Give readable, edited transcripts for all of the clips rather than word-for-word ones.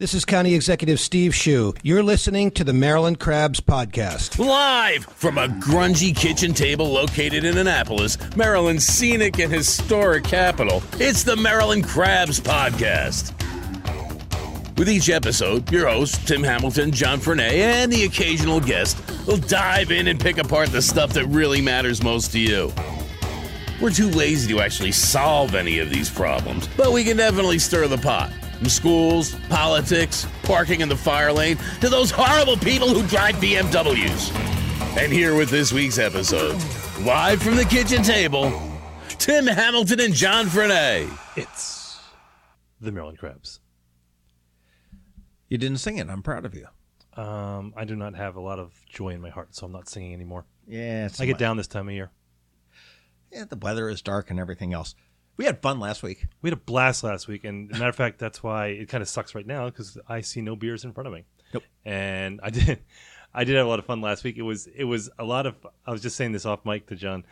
This is County Executive Steve Schuh. You're listening to the Maryland Crabs Podcast. Live from a grungy kitchen table located in Annapolis, Maryland's scenic and historic capital, it's the Maryland Crabs Podcast. With each episode, your hosts, Tim Hamilton, John Frenay, and the occasional guest will dive in and pick apart the stuff that really matters most to you. We're too lazy to actually solve any of these problems, but we can definitely stir the pot. From schools, politics, parking in the fire lane, to those horrible people who drive BMWs. And here with this week's episode, live from the kitchen table, Tim Hamilton and John Frenay. It's the Maryland Crabs. You didn't sing it. I'm proud of you. I do not have a lot of joy in my heart, so I'm not singing anymore. Yeah, I get down this time of year. Yeah, the weather is dark and everything else. We had fun last week. We had a blast last week, and as a matter of fact, that's why it kind of sucks right now because I see no beers in front of me. Nope. And I did have a lot of fun last week. It was a lot of. I was just saying this off mic to John.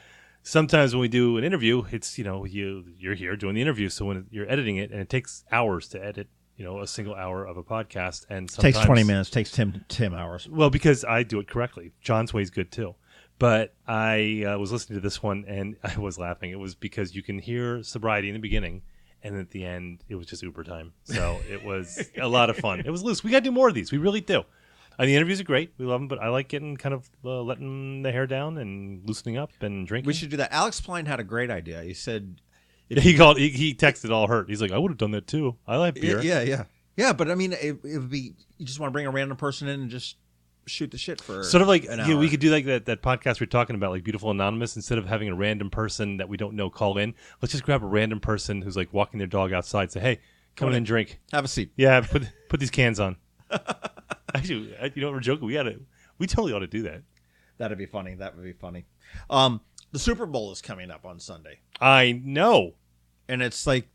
Sometimes when we do an interview, it's you're here doing the interview, so when you're editing it, and it takes hours to edit. A single hour of a podcast, and sometimes takes 20 minutes. Takes Tim hours. Well, because I do it correctly. John's way is good too. But I was listening to this one, and I was laughing. It was because you can hear sobriety in the beginning, and at the end, it was just Uber time. So it was a lot of fun. It was loose. We got to do more of these. We really do. The interviews are great. We love them, but I like getting kind of letting the hair down and loosening up and drinking. We should do that. Alex Pline had a great idea. He said... He texted all hurt. He's like, I would have done that too. I like beer. Yeah, but I mean, it would be, you just want to bring a random person in and just shoot the shit for sort of like an hour. We could do like that podcast we're talking about, like Beautiful Anonymous. Instead of having a random person that we don't know call in, let's just grab a random person who's like walking their dog outside. Say, hey, come in and drink. Have a seat. Yeah, put these cans on. Actually, we're joking. We totally ought to do that. That'd be funny. That would be funny. The Super Bowl is coming up on Sunday. I know. And it's like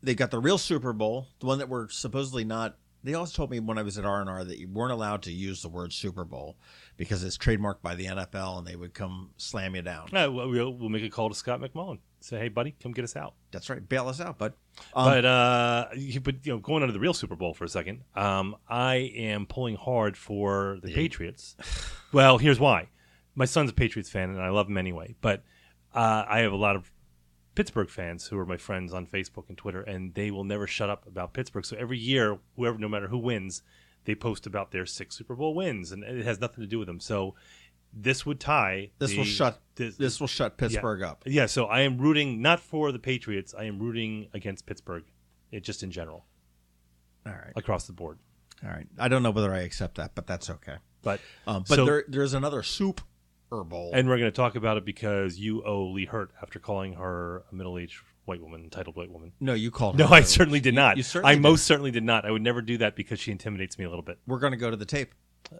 they got the real Super Bowl, the one that we're supposedly not. They always told me when I was at R&R that you weren't allowed to use the word Super Bowl because it's trademarked by the NFL and they would come slam you down. We'll make a call to Scott McMullen. Say, hey, buddy, come get us out. That's right. Bail us out, bud. But going on to the real Super Bowl for a second, I am pulling hard for the Patriots. Well, here's why. My son's a Patriots fan, and I love him anyway. But I have a lot of Pittsburgh fans who are my friends on Facebook and Twitter, and they will never shut up about Pittsburgh. So every year, no matter who wins, they post about their 6 Super Bowl wins, and it has nothing to do with them. So this would tie. This will shut Pittsburgh up. Yeah. So I am rooting not for the Patriots. I am rooting against Pittsburgh, just in general. All right. Across the board. All right. I don't know whether I accept that, but that's okay. But there's another Super Bowl. And we're going to talk about it because you owe Lee Hurt after calling her a middle-aged white woman, entitled white woman. No, you called her. No, I certainly did not. I most certainly did not. I would never do that because she intimidates me a little bit. We're going to go to the tape.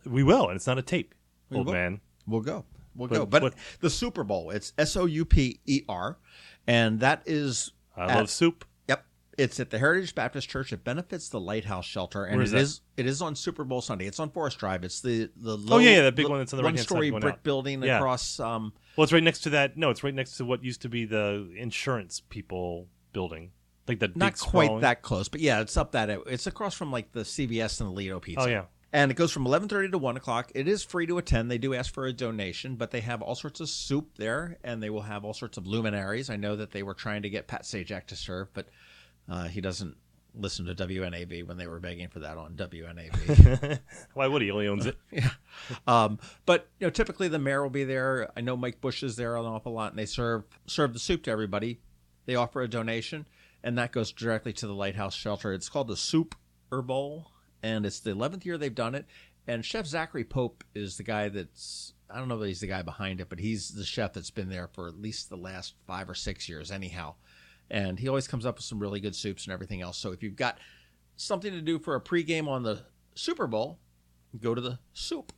We will, and it's not a tape, man. We'll go. But the Super Bowl, it's SOUPER, and that is... I love soup. Yep. It's at the Heritage Baptist Church. It benefits the Lighthouse Shelter, and it is on Super Bowl Sunday. It's on Forest Drive. It's the low, that big one that's on the right-hand side. One-story brick building across... well, it's right next to that. No, it's right next to what used to be the insurance people building. Like that. Not quite that close, but yeah, it's up that. It's across from like the CVS and the Lido Pizza. Oh, yeah. And it goes from 11:30 to 1 o'clock. It is free to attend. They do ask for a donation, but they have all sorts of soup there, and they will have all sorts of luminaries. I know that they were trying to get Pat Sajak to serve, but he doesn't listen to WNAB when they were begging for that on WNAB. Why would he? Only owns it. Yeah. But typically the mayor will be there. I know Mike Bush is there an awful lot, and they serve the soup to everybody. They offer a donation, and that goes directly to the Lighthouse Shelter. It's called the Soup Bowl. And it's the 11th year they've done it. And Chef Zachary Pope is the guy I don't know if he's the guy behind it, but he's the chef that's been there for at least the last 5 or 6 years anyhow. And he always comes up with some really good soups and everything else. So if you've got something to do for a pregame on the Super Bowl, go to the Soup.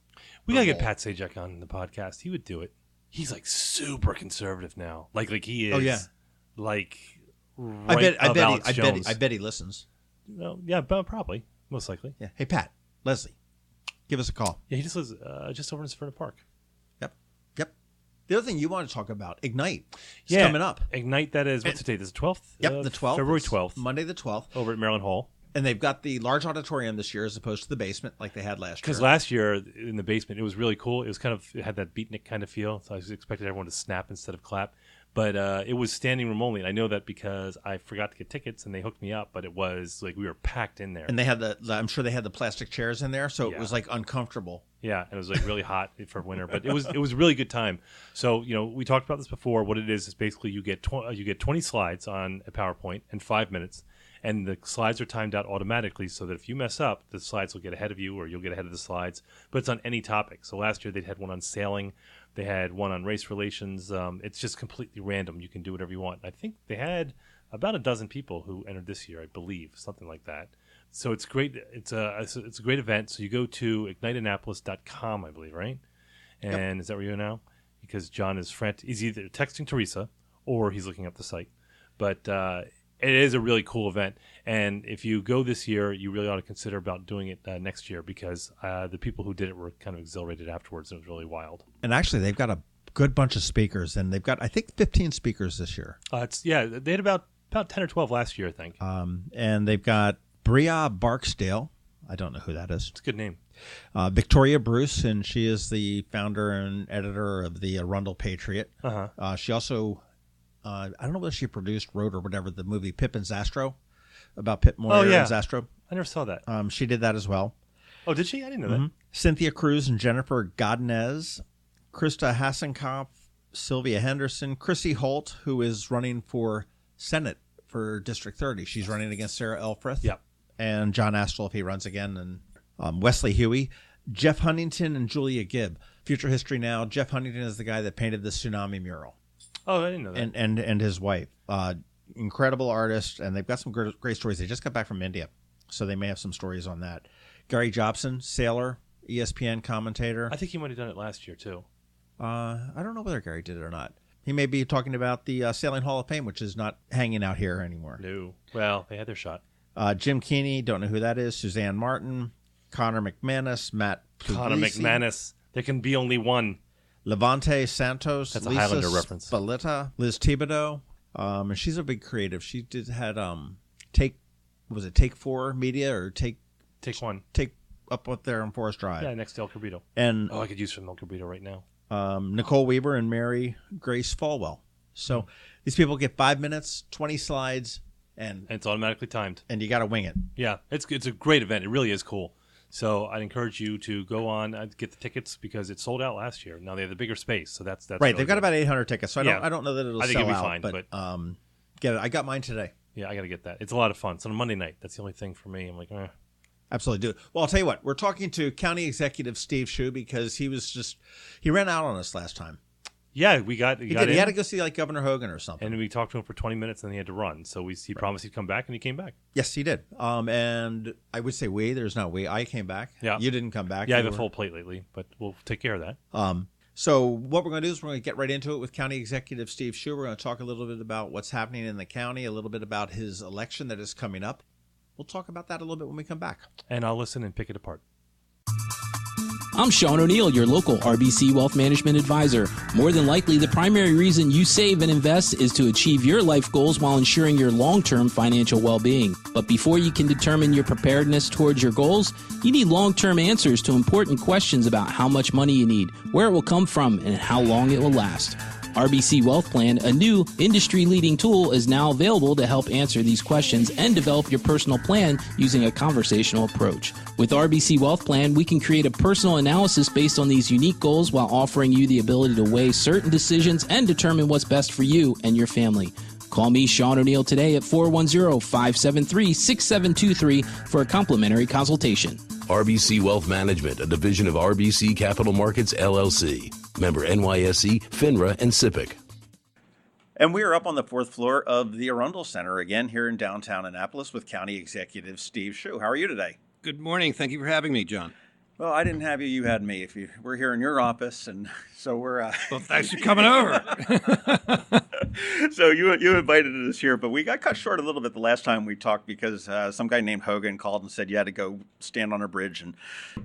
We got to get Pat Sajak on the podcast. He would do it. He's like super conservative now. Like he is. Oh, yeah. Like I bet he listens. No, yeah, probably. Most likely. Yeah. Hey, Pat, Leslie, give us a call. Yeah, he just lives just over in Severna Park. Yep. The other thing you want to talk about, Ignite, is coming up. Ignite, that is, what's the date? This is the 12th? Yep, the 12th. February 12th. Monday the 12th. Over at Maryland Hall. And they've got the large auditorium this year as opposed to the basement like they had last year. Because last year in the basement, it was really cool. It was it had that beatnik kind of feel. So I expected everyone to snap instead of clap. But it was standing room only. And I know that because I forgot to get tickets and they hooked me up. But it was like we were packed in there. And they had I'm sure they had the plastic chairs in there. So it was like uncomfortable. Yeah, and it was like really hot for winter. But it was a really good time. So, we talked about this before. What it is basically you get 20 slides on a PowerPoint in 5 minutes. And the slides are timed out automatically so that if you mess up, the slides will get ahead of you or you'll get ahead of the slides. But it's on any topic. So last year they had one on sailing. They had one on race relations. It's just completely random. You can do whatever you want. I think they had about a dozen people who entered this year, I believe, something like that. So it's great. It's a great event. So you go to igniteannapolis.com, I believe, right? And Is that where you are now? Because John is he's either texting Teresa or he's looking up the site. But it is a really cool event, and if you go this year, you really ought to consider about doing it next year because the people who did it were kind of exhilarated afterwards, and it was really wild. And actually, they've got a good bunch of speakers, and they've got, I think, 15 speakers this year. They had about 10 or 12 last year, I think. And they've got Bria Barksdale. I don't know who that is. It's a good name. Victoria Bruce, and she is the founder and editor of the Arundel Patriot. She also... I don't know whether she produced, wrote, or whatever, the movie Pip and Zastro, about Pip Moyer and Zastro. I never saw that. She did that as well. Oh, did she? I didn't know that. Cynthia Cruz and Jennifer Godinez, Krista Hassenkopf, Sylvia Henderson, Chrissy Holt, who is running for Senate for District 30. She's running against Sarah Elfreth. Yep. And John Astle, if he runs again, and Wesley Huey, Jeff Huntington, and Julia Gibb. Future History Now. Jeff Huntington is the guy that painted the tsunami mural. Oh, I didn't know that. And his wife. Incredible artist, and they've got some great stories. They just got back from India, so they may have some stories on that. Gary Jobson, sailor, ESPN commentator. I think he might have done it last year, too. I don't know whether Gary did it or not. He may be talking about the Sailing Hall of Fame, which is not hanging out here anymore. No. Well, they had their shot. Jim Keeney, don't know who that is. Suzanne Martin, Connor McManus, Matt Puglisi. Connor McManus. There can be only one. Levante Santos, that's Lisa a Highlander reference. Spalletta, Liz Thibodeau, and she's a big creative. She had Take 4 Media or Take One up there on Forest Drive. Yeah, next to El Cabrito. And I could use some El Cabrito right now. Nicole Weaver and Mary Grace Falwell. So these people get 5 minutes, 20 slides, and it's automatically timed. And you got to wing it. Yeah, it's a great event. It really is cool. So I'd encourage you to go on and get the tickets because it sold out last year. Now they have the bigger space, so that's right. Really they've got good. about 800 tickets, so I don't know that it'll sell out. Fine, but get it. I got mine today. Yeah, I got to get that. It's a lot of fun. It's on a Monday night. That's the only thing for me. I'm like, Absolutely do. Well, I'll tell you what. We're talking to County Executive Steve Schuh because he ran out on us last time. Yeah, he had to go see like Governor Hogan or something. And we talked to him for 20 minutes and he had to run. So he promised he'd come back and he came back. Yes, he did. And I would say there's not I came back. Yeah. You didn't come back. Yeah, I have a full plate lately, but we'll take care of that. So what we're going to do is we're going to get right into it with County Executive Steve Schuh. We're going to talk a little bit about what's happening in the county, a little bit about his election that is coming up. We'll talk about that a little bit when we come back. And I'll listen and pick it apart. I'm Sean O'Neill, your local RBC Wealth Management Advisor. More than likely, the primary reason you save and invest is to achieve your life goals while ensuring your long-term financial well-being. But before you can determine your preparedness towards your goals, you need long-term answers to important questions about how much money you need, where it will come from, and how long it will last. RBC Wealth Plan, a new industry-leading tool, is now available to help answer these questions and develop your personal plan using a conversational approach. With RBC Wealth Plan, we can create a personal analysis based on these unique goals while offering you the ability to weigh certain decisions and determine what's best for you and your family. Call me, Sean O'Neill, today at 410-573-6723 for a complimentary consultation. RBC Wealth Management, a division of RBC Capital Markets, LLC. Member NYSE, FINRA, and SIPC. And we are up on the 4th floor of the Arundel Center again here in downtown Annapolis with County Executive Steve Schuh. How are you today? Good morning. Thank you for having me, John. Well, I didn't have you. You had me. We're here in your office, and so we're... Well, thanks for coming over. So you invited us here, but we got cut short a little bit the last time we talked because some guy named Hogan called and said you had to go stand on a bridge and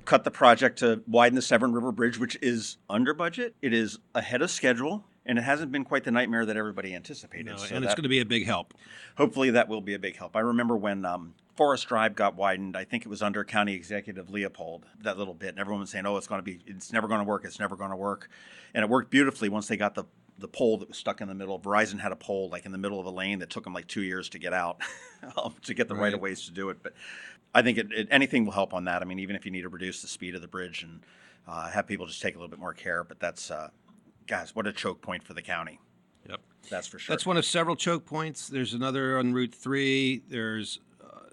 cut the project to widen the Severn River Bridge, which is under budget. It is ahead of schedule, and it hasn't been quite the nightmare that everybody anticipated. No, and it's going to be a big help. Hopefully that will be a big help. I remember when Forest Drive got widened. I think it was under County Executive Leopold, that little bit. And everyone was saying, oh, it's never going to work. It's never going to work. And it worked beautifully once they got the pole that was stuck in the middle. Verizon had a pole like in the middle of a lane that took them like 2 years to get out to get the right of ways to do it. But I think anything will help on that. I mean, even if you need to reduce the speed of the bridge and have people just take a little bit more care. But that's, guys, what a choke point for the county. Yep. That's for sure. That's one of several choke points. There's another on Route 3. There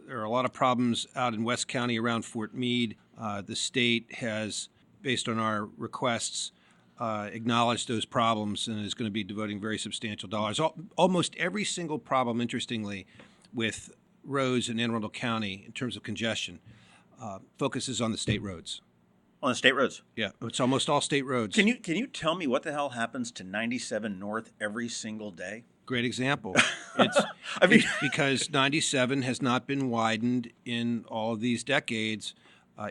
are a lot of problems out in West County around Fort Meade. The state has, based on our requests, acknowledged those problems and is going to be devoting very substantial dollars. Almost every single problem, interestingly, with roads in Anne Arundel County in terms of congestion focuses on the state roads. On the state roads? Yeah, it's almost all state roads. Can you tell me what the hell happens to 97 North every single day? Great example. It's because 97 has not been widened in all of these decades.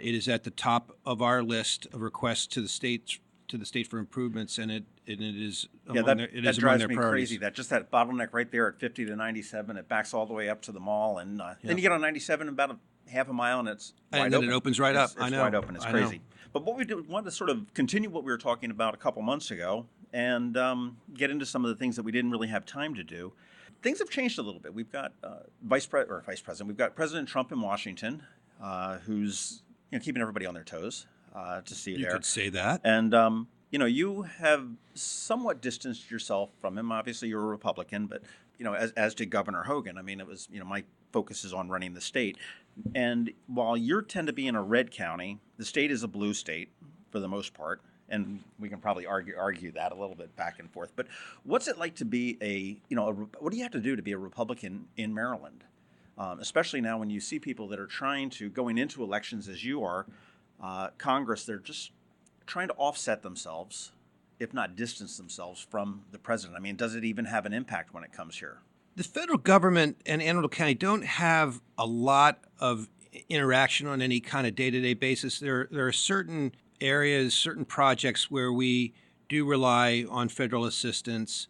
It is at the top of our list of requests to the state for improvements, and it is among that drives me crazy. That bottleneck right there at 50 to 97, it backs all the way up to the mall, and then you get on 97 about a half a mile, and it's wide open. It opens right up. It's wide open. It's crazy. But what we wanted to sort of continue what we were talking about a couple months ago, and get into some of the things that we didn't really have time to do. Things have changed a little bit. We've got Vice President. We've got President Trump in Washington, who's keeping everybody on their toes. To see you there. You could say that. And, you have somewhat distanced yourself from him. Obviously, you're a Republican, but, as did Governor Hogan. I mean, it was, my focus is on running the state. And while you tend to be in a red county, the state is a blue state for the most part. And we can probably argue that a little bit back and forth. But what's it like to be what do you have to do to be a Republican in Maryland? Especially now when you see people that are trying to, going into elections as you are, Congress, they're just trying to offset themselves, if not distance themselves from the president. I mean, does it even have an impact when it comes here? The federal government and Anne Arundel County don't have a lot of interaction on any kind of day-to-day basis. There are certain areas, certain projects where we do rely on federal assistance,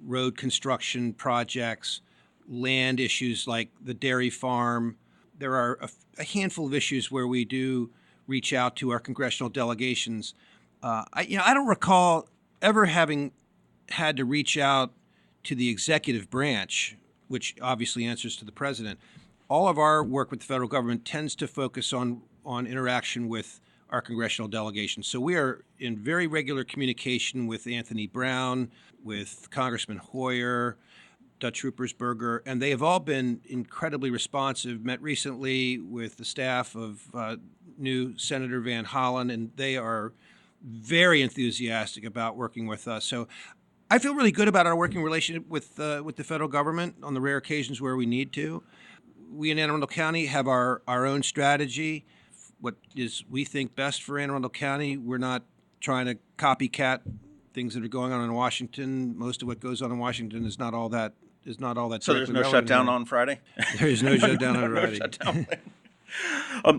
road construction projects, land issues like the dairy farm. There are a handful of issues where we do reach out to our congressional delegations. I don't recall ever having had to reach out to the executive branch, which obviously answers to the president. All of our work with the federal government tends to focus on interaction with our congressional delegations. So we are in very regular communication with Anthony Brown, with Congressman Hoyer, Dutch Ruppersberger, and they have all been incredibly responsive. Met recently with the staff of new Senator Van Hollen, and they are very enthusiastic about working with us. So I feel really good about our working relationship with the federal government on the rare occasions where we need to. We in Anne Arundel County have our own strategy, what is we think best for Anne Arundel County. We're not trying to copycat things that are going on in Washington. Most of what goes on in Washington is not all that. So there's no shutdown on Friday? There is no shutdown on Friday.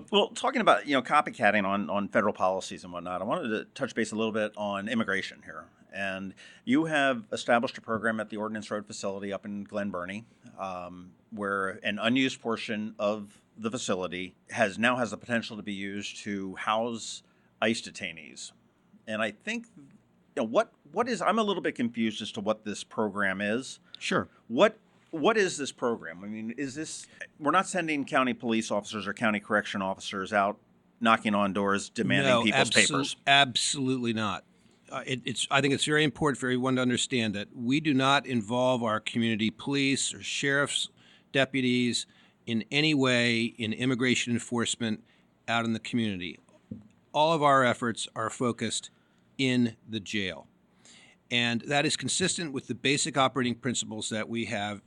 Well, talking about copycatting on federal policies and whatnot, I wanted to touch base a little bit on immigration here. And you have established a program at the Ordnance Road facility up in Glen Burnie, where an unused portion of the facility has the potential to be used to house ICE detainees. And I think I'm a little bit confused as to what this program is. Sure. What is this program? I mean, we're not sending county police officers or county correction officers out knocking on doors demanding people's papers? Absolutely not. I think it's very important for everyone to understand that we do not involve our community police or sheriff's deputies in any way in immigration enforcement out in the community. All of our efforts are focused in the jail. And that is consistent with the basic operating principles that we have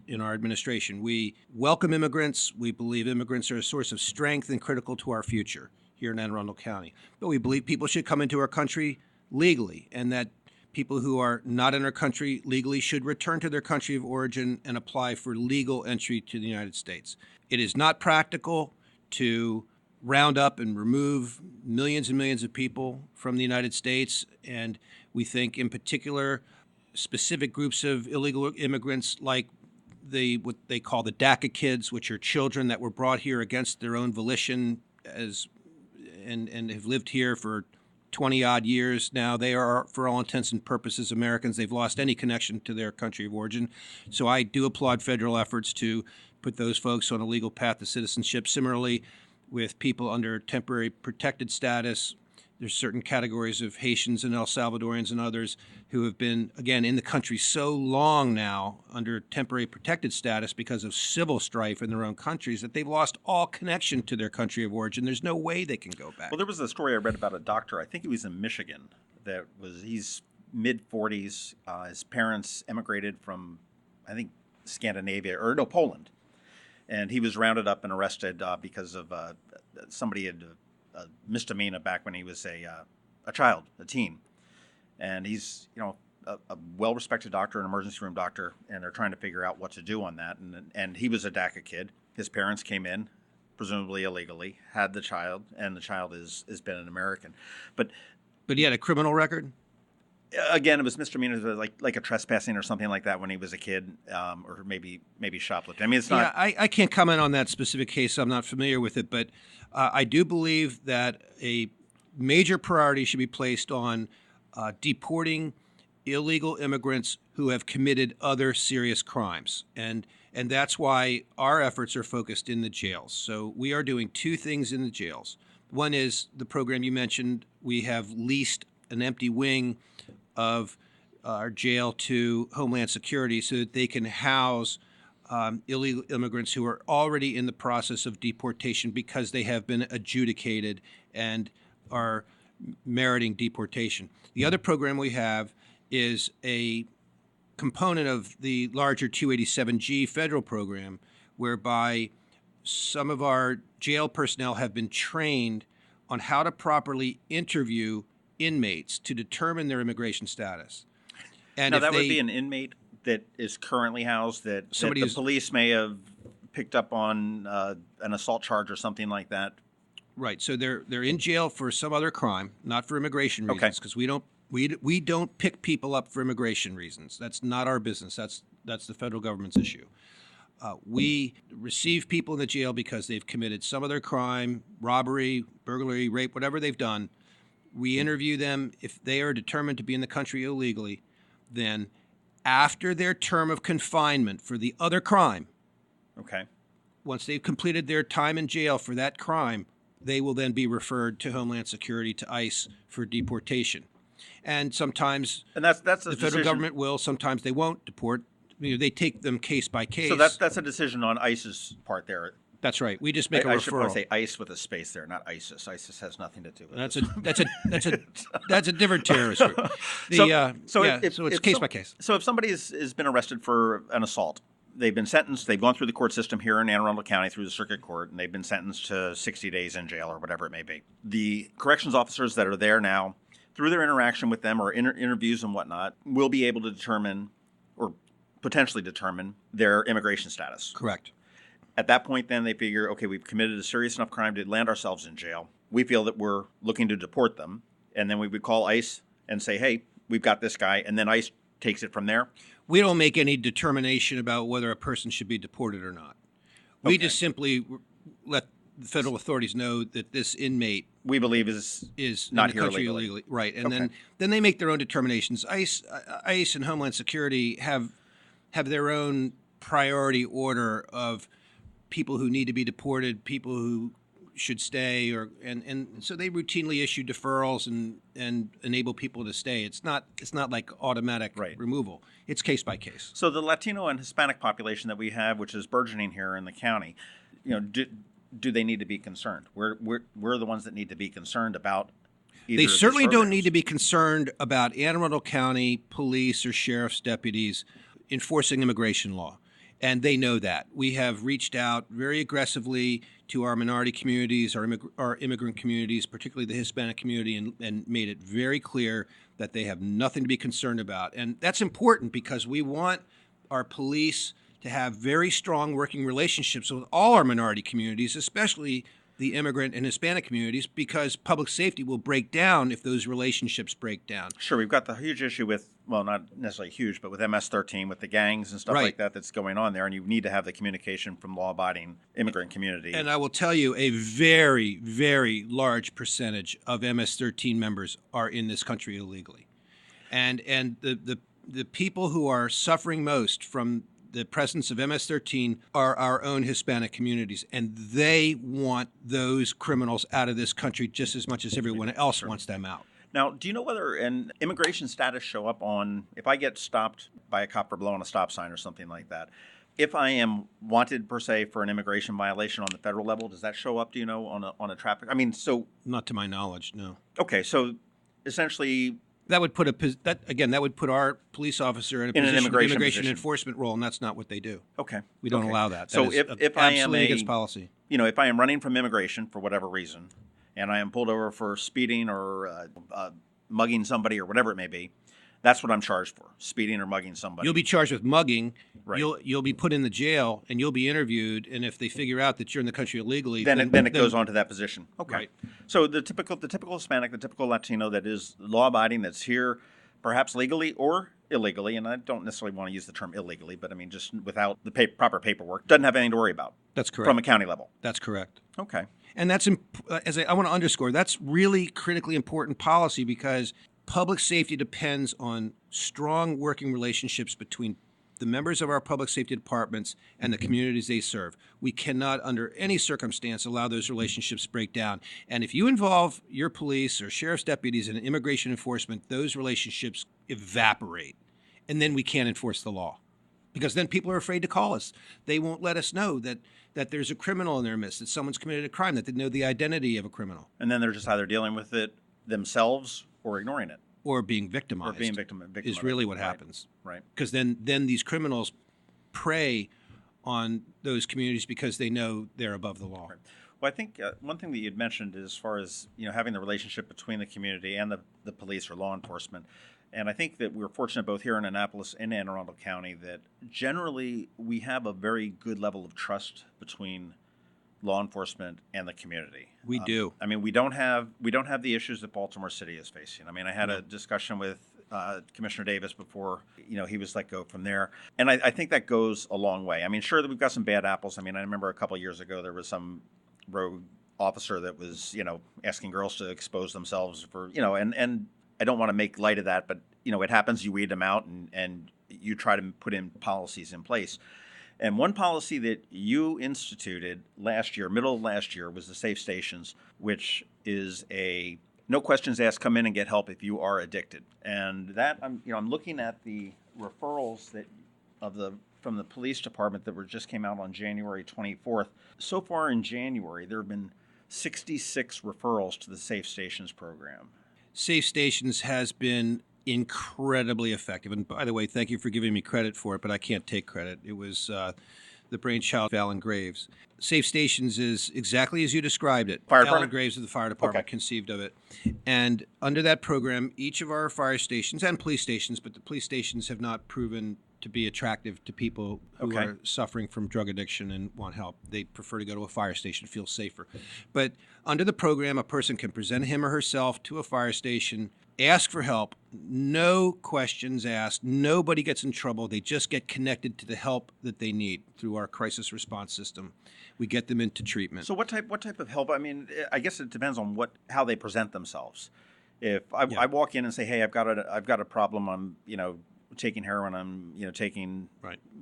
in our administration. We welcome immigrants. We believe immigrants are a source of strength and critical to our future here in Anne Arundel County. But we believe people should come into our country legally, and that people who are not in our country legally should return to their country of origin and apply for legal entry to the United States. It is not practical to round up and remove millions and millions of people from the United States, and we think in particular specific groups of illegal immigrants like what they call the DACA kids, which are children that were brought here against their own volition and have lived here for 20-odd years now. They are, for all intents and purposes, Americans. They've lost any connection to their country of origin. So I do applaud federal efforts to put those folks on a legal path to citizenship. Similarly, with people under temporary protected status, there's certain categories of Haitians and El Salvadorians and others who have been, again, in the country so long now under temporary protected status because of civil strife in their own countries that they've lost all connection to their country of origin. There's no way they can go back. Well, there was a story I read about a doctor, I think he was in Michigan, he's mid-40s. His parents emigrated from, I think, Poland. And he was rounded up and arrested because of somebody had a misdemeanor back when he was a child, a teen. And he's, a well-respected doctor, an emergency room doctor, and they're trying to figure out what to do on that. And he was a DACA kid. His parents came in, presumably illegally, had the child, and the child has been an American. But he had a criminal record? Again, it was misdemeanors, like a trespassing or something like that when he was a kid, or maybe shoplifting. I mean, it's not. Yeah, I can't comment on that specific case. I'm not familiar with it, but I do believe that a major priority should be placed on deporting illegal immigrants who have committed other serious crimes, and that's why our efforts are focused in the jails. So we are doing two things in the jails. One is the program you mentioned. We have leased an empty wing of our jail to Homeland Security so that they can house illegal immigrants who are already in the process of deportation because they have been adjudicated and are meriting deportation. The other program we have is a component of the larger 287G federal program whereby some of our jail personnel have been trained on how to properly interview inmates to determine their immigration status. And now, that would be an inmate that is currently housed that the police may have picked up on an assault charge or something like that. Right. So they're in jail for some other crime, not for immigration reasons, because we don't pick people up for immigration reasons. That's not our business. That's the federal government's issue. We receive people in the jail because they've committed some other crime, robbery, burglary, rape, whatever they've done. We interview them. If they are determined to be in the country illegally, then after their term of confinement for the other crime, once they've completed their time in jail for that crime, they will then be referred to Homeland Security, to ICE for deportation. And sometimes that's the federal government will, sometimes they won't deport. They take them case by case. So that's a decision on ICE's part there. That's right. We just make a referral. I should probably say ICE with a space there, not ISIS. ISIS has nothing to do with it. That's a different terrorist group. So it's case by case. So if somebody has been arrested for an assault, they've been sentenced, they've gone through the court system here in Anne Arundel County through the circuit court, and they've been sentenced to 60 days in jail or whatever it may be. The corrections officers that are there now, through their interaction with them or interviews and whatnot, will be able to determine or potentially determine their immigration status. Correct. At that point, then, they figure, okay, we've committed a serious enough crime to land ourselves in jail. We feel that we're looking to deport them. And then we would call ICE and say, hey, we've got this guy. And then ICE takes it from there. We don't make any determination about whether a person should be deported or not. We just simply let the federal authorities know that this inmate we believe is not in the country illegally. Right. And then they make their own determinations. ICE and Homeland Security have their own priority order of people who need to be deported, people who should stay, and so they routinely issue deferrals and enable people to stay. It's not like automatic removal. It's case by case. So the Latino and Hispanic population that we have, which is burgeoning here in the county, do they need to be concerned? We're the ones that need to be concerned about. They certainly don't need to be concerned about Anne Arundel County police or sheriff's deputies enforcing immigration law. And they know that. We have reached out very aggressively to our minority communities, our immigrant communities, particularly the Hispanic community, and made it very clear that they have nothing to be concerned about. And that's important because we want our police to have very strong working relationships with all our minority communities, especially the immigrant and Hispanic communities, because public safety will break down if those relationships break down. Sure, we've got the huge issue with, well, not necessarily huge, but with MS-13, with the gangs and stuff Right. like that that's going on there, and you need to have the communication from law-abiding immigrant community. And I will tell you, a very, very large percentage of MS-13 members are in this country illegally. And the people who are suffering most from the presence of MS-13 are our own Hispanic communities, and they want those criminals out of this country just as much as everyone else wants them out. Now, do you know whether an immigration status show up on, if I get stopped by a cop for blowing a stop sign or something like that, if I am wanted per se for an immigration violation on the federal level, does that show up, do you know, on a traffic? I mean, so... Not to my knowledge, no. Okay, so essentially... That would put our police officer in a position of immigration enforcement role, and that's not what they do. Okay. We don't allow that. So if I am absolutely against policy. You know, if I am running from immigration for whatever reason, and I am pulled over for speeding or mugging somebody or whatever it may be, that's what I'm charged for: speeding or mugging somebody. You'll be charged with mugging. Right. You'll be put in the jail, and you'll be interviewed. And if they figure out that you're in the country illegally, then it goes on to that position. Okay. Right. So the typical Hispanic, the typical Latino that is law-abiding, that's here, perhaps legally or illegally, and I don't necessarily want to use the term illegally, but I mean just without the proper paperwork, doesn't have anything to worry about. That's correct. From a county level. That's correct. Okay. And that's, I want to underscore, that's really critically important policy, because public safety depends on strong working relationships between the members of our public safety departments and the communities they serve. We cannot, under any circumstance, allow those relationships to break down. And if you involve your police or sheriff's deputies in immigration enforcement, those relationships evaporate. And then we can't enforce the law, because then people are afraid to call us. They won't let us know that there's a criminal in their midst, that someone's committed a crime, that they know the identity of a criminal. And then they're just either dealing with it themselves or ignoring it. Or being victimized. Or being victim is of really it. what happens. Right. Because then these criminals prey on those communities because they know they're above the law. Right. Well, I think one thing that you'd mentioned is as far as having the relationship between the community and the police or law enforcement, and I think that we're fortunate both here in Annapolis and Anne Arundel County that generally we have a very good level of trust between law enforcement and the community. We do. I mean, we don't have the issues that Baltimore City is facing. I mean, I had a discussion with Commissioner Davis before he was let go from there, and I think that goes a long way. I mean, sure that we've got some bad apples. I mean, I remember a couple of years ago there was some rogue officer that was asking girls to expose themselves for and I don't want to make light of that, but it happens. You weed them out and you try to put in policies in place. And one policy that you instituted middle of last year, was the safe stations, which is a no questions asked, come in and get help if you are addicted. And that I'm looking at the referrals from the police department that just came out on January 24th. So far in January, there have been 66 referrals to the Safe Stations program. Safe Stations has been incredibly effective. And by the way, thank you for giving me credit for it, but I can't take credit. It was the brainchild of Alan Graves. Safe Stations is exactly as you described it. Fire Alan department? Graves of the fire department conceived of it. And under that program, each of our fire stations and police stations, but the police stations have not proven to be attractive to people who are suffering from drug addiction and want help. They prefer to go to a fire station, feel safer. But under the program, a person can present him or herself to a fire station, ask for help, no questions asked, nobody gets in trouble. They just get connected to the help that they need through our crisis response system. We get them into treatment. So what type of help? I mean, I guess it depends on how they present themselves. If I walk in and say, "Hey, I've got a problem. I'm taking heroin. I'm taking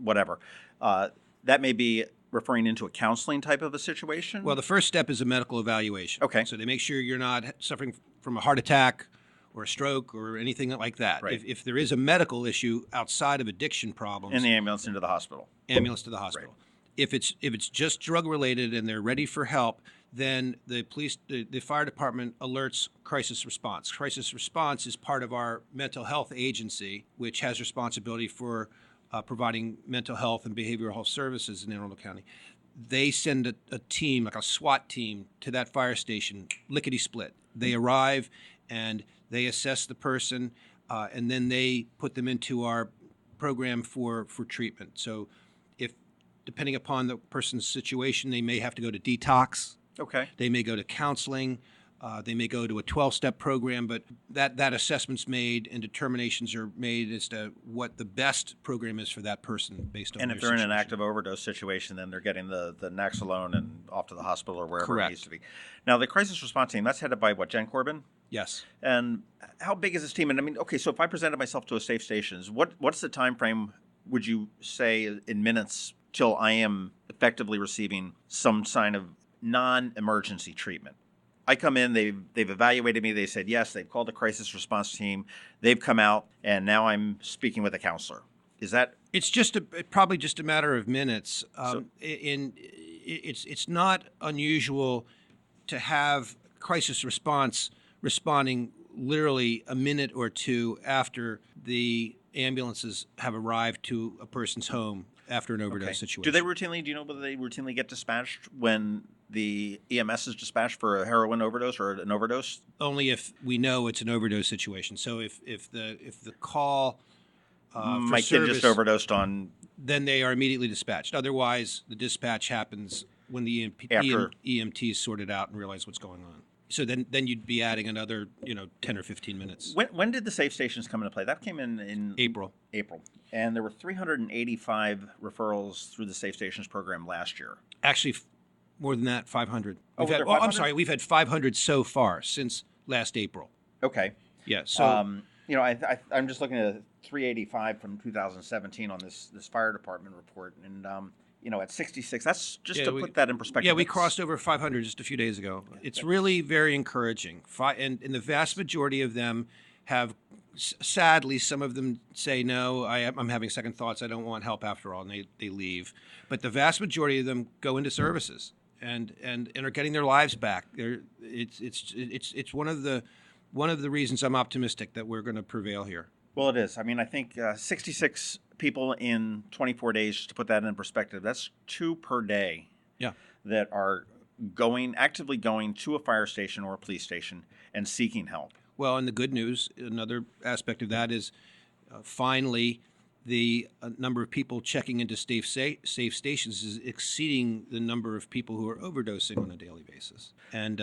whatever," that may be referring into a counseling type of a situation. Well, the first step is a medical evaluation. Okay. So they make sure you're not suffering from a heart attack or a stroke or anything like that. Right. If there is a medical issue outside of addiction problems, in the ambulance into the hospital. Ambulance to the hospital. Right. If it's just drug related and they're ready for help, then the fire department alerts crisis response. Crisis response is part of our mental health agency, which has responsibility for providing mental health and behavioral health services in Arundel County. They send a team, like a SWAT team, to that fire station, lickety-split. They arrive and they assess the person, and then they put them into our program for treatment. So depending upon the person's situation, they may have to go to detox. Okay. They may go to counseling. They may go to a 12-step program, but that assessment's made and determinations are made as to what the best program is for that person based on And their if they're in an situation. active overdose situation, then they're getting the Naxalone and off to the hospital or wherever Correct. it needs to be. Now, the crisis response team, that's headed by what, Jen Corbin? Yes. And how big is this team? And I mean, okay, so if I presented myself to a safe stations, what's the time frame, would you say, in minutes till I am effectively receiving some sign of non-emergency treatment? I come in, they've evaluated me, they said yes, they've called the crisis response team, they've come out, and now I'm speaking with a counselor. Is that? It's probably just a matter of minutes. It's not unusual to have crisis response responding literally a minute or two after the ambulances have arrived to a person's home after an overdose situation. Do you know whether they routinely get dispatched when the EMS is dispatched for a heroin overdose or an overdose? Only if we know it's an overdose situation. So if the call my for kid just overdosed on, then they are immediately dispatched. Otherwise, the dispatch happens when the EMTs sort it out and realize what's going on. So then you'd be adding another 10 or 15 minutes. When did the safe stations come into play? That came in April. And there were 385 referrals through the safe stations program last year. Actually, more than that, 500. Oh, We've had, was there 500? I'm sorry, we've had 500 so far since last April. Okay. Yeah. So I'm just looking at 385 from 2017 on this fire department report, and at 66, that's just put that in perspective. Yeah, we crossed over 500 just a few days ago. It's really very encouraging. And the vast majority of them have, sadly, some of them say, no, I'm having second thoughts. I don't want help after all, and they leave. But the vast majority of them go into services and are getting their lives back. It's one of the reasons I'm optimistic that we're going to prevail here. Well, it is. I mean, I think 66 people in 24 days, just to put that in perspective, that's 2 per day. Yeah. That are actively going to a fire station or a police station and seeking help. Well, and the good news, another aspect of that is finally the number of people checking into safe stations is exceeding the number of people who are overdosing on a daily basis, and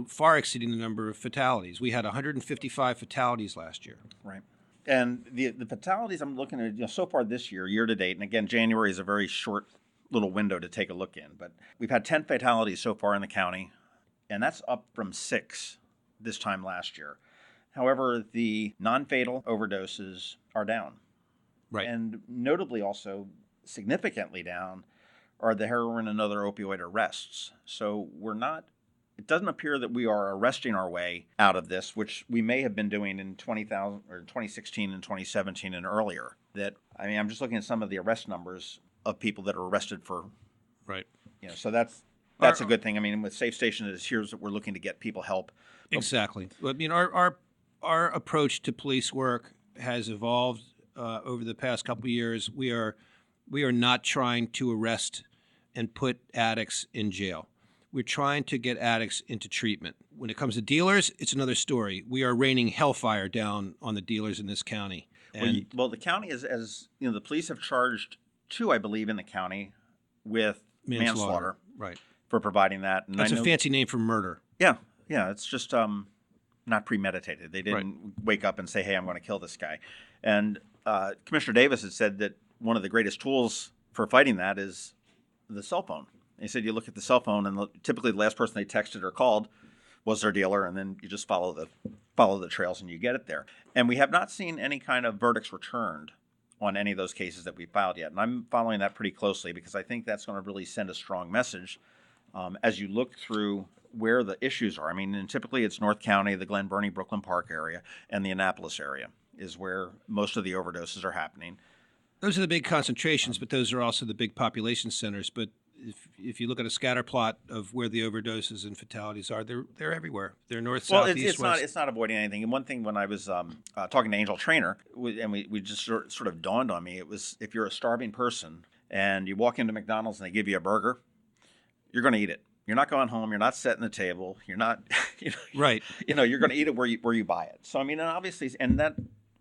far exceeding the number of fatalities. We had 155 fatalities last year. Right. And the fatalities I'm looking at, so far this year to date, and again, January is a very short little window to take a look in, but we've had 10 fatalities so far in the county, and that's up from 6 this time last year. However, the non-fatal overdoses are down. Right. And notably also significantly down are the heroin and other opioid arrests. So it doesn't appear that we are arresting our way out of this, which we may have been doing in 2016 and 2017 and earlier. I'm just looking at some of the arrest numbers of people that are arrested for. Right. So that's a good thing. I mean, with safe stations, here's that we're looking to get people help. Exactly. Our approach to police work has evolved over the past couple of years. We are not trying to arrest and put addicts in jail. We're trying to get addicts into treatment. When it comes to dealers, it's another story. We are raining hellfire down on the dealers in this county. And well, the county the police have charged 2, I believe, in the county with manslaughter. Right. For providing that. And that's a fancy name for murder. Yeah. It's just not premeditated. They didn't wake up and say, "Hey, I'm going to kill this guy." And Commissioner Davis had said that one of the greatest tools for fighting that is the cell phone. He said you look at the cell phone, and typically the last person they texted or called was their dealer, and then you just follow the trails and you get it there. And we have not seen any kind of verdicts returned on any of those cases that we filed yet. And I'm following that pretty closely because I think that's going to really send a strong message as you look through where the issues are. I mean, and typically it's North County, the Glen Burnie, Brooklyn Park area, and the Annapolis area is where most of the overdoses are happening. Those are the big concentrations, but those are also the big population centers. But if you look at a scatter plot of where the overdoses and fatalities are, they're everywhere. They're north, south, east, west. It's not avoiding anything. And one thing when I was talking to Angel Trainer, and we just sort of dawned on me, it was if you're a starving person and you walk into McDonald's and they give you a burger, you're going to eat it. You're not going home. You're not setting the table. You're not, right. You're going to eat it where you buy it. So I mean, and obviously, and that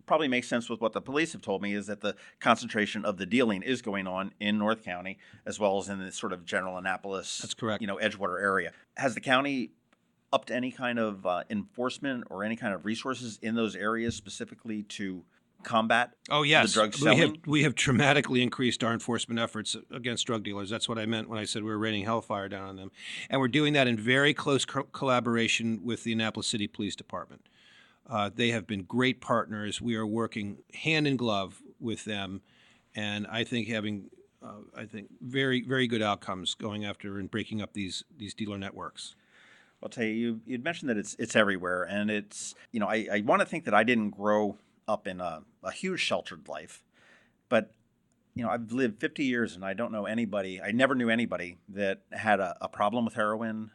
probably makes sense with what the police have told me, is that the concentration of the dealing is going on in North County as well as in the sort of general Annapolis, That's correct. Edgewater area. Has the county upped any kind of enforcement or any kind of resources in those areas specifically to combat the drug selling? We have dramatically increased our enforcement efforts against drug dealers. That's what I meant when I said we were raining hellfire down on them. And we're doing that in very close collaboration with the Annapolis City Police Department. They have been great partners. We are working hand in glove with them, and I think having very, very good outcomes going after and breaking up these dealer networks. I'll tell you, you'd mentioned that it's everywhere, and it's, I want to think that I didn't grow up in a huge sheltered life, but I've lived 50 years and I never knew anybody that had a problem with heroin.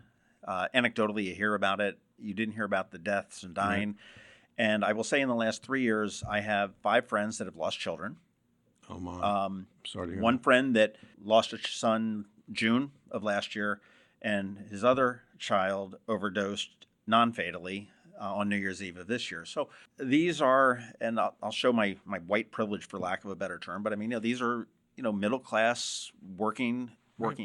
Anecdotally, you hear about it. You didn't hear about the deaths and dying. Right. And I will say in the last 3 years, I have 5 friends that have lost children. Oh, my. Sorry to hear one that. friend that lost a son June of last year, and his other child overdosed non-fatally on New Year's Eve of this year. So these are, and I'll show my white privilege for lack of a better term, but I mean, these are, middle class working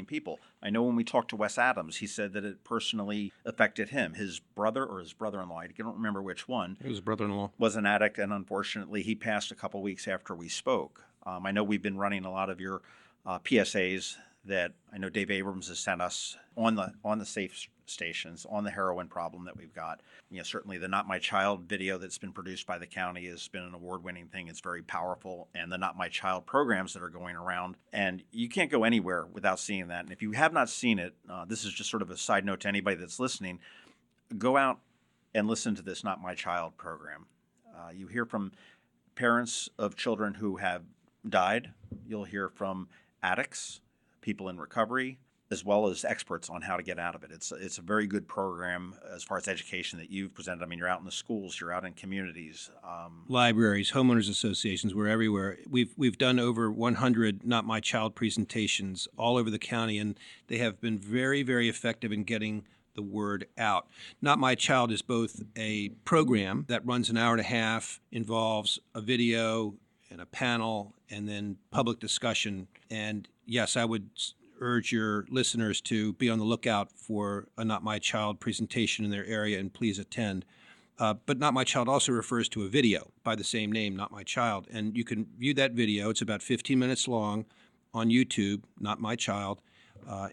people. I know when we talked to Wes Adams, he said that it personally affected him. His brother or his brother-in-law, I don't remember which one. It was brother-in-law. Was an addict, and unfortunately, he passed a couple weeks after we spoke. I know we've been running a lot of your PSAs that I know Dave Abrams has sent us on the safe stations, on the heroin problem that we've got. Certainly the Not My Child video that's been produced by the county has been an award-winning thing. It's very powerful. And the Not My Child programs that are going around. And you can't go anywhere without seeing that. And if you have not seen it, this is just sort of a side note to anybody that's listening, go out and listen to this Not My Child program. You hear from parents of children who have died. You'll hear from addicts, people in recovery, as well as experts on how to get out of it. It's a very good program as far as education that you've presented. I mean, you're out in the schools, you're out in communities. Libraries, homeowners associations, we're everywhere. We've done over 100 Not My Child presentations all over the county, and they have been very, very effective in getting the word out. Not My Child is both a program that runs an hour and a half, involves a video and a panel, and then public discussion. And yes, I would urge your listeners to be on the lookout for a Not My Child presentation in their area, and please attend. But Not My Child also refers to a video by the same name, Not My Child. And you can view that video. It's about 15 minutes long on YouTube, Not My Child,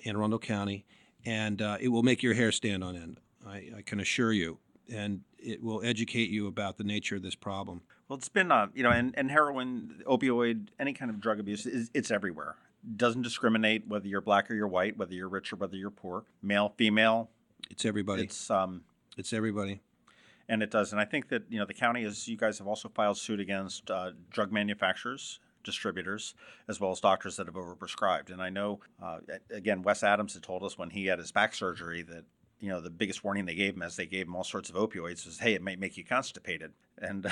in Arundel County. And it will make your hair stand on end, I can assure you. And it will educate you about the nature of this problem. Well, it's been, and heroin, opioid, any kind of drug abuse, it's everywhere. Doesn't discriminate whether you're black or you're white, whether you're rich or whether you're poor, male, female. It's everybody. It's everybody. And it does. And I think that, the county, as you guys have also filed suit against drug manufacturers, distributors, as well as doctors that have overprescribed. And I know, again, Wes Adams had told us when he had his back surgery that, the biggest warning they gave him as they gave him all sorts of opioids was, hey, it might make you constipated. And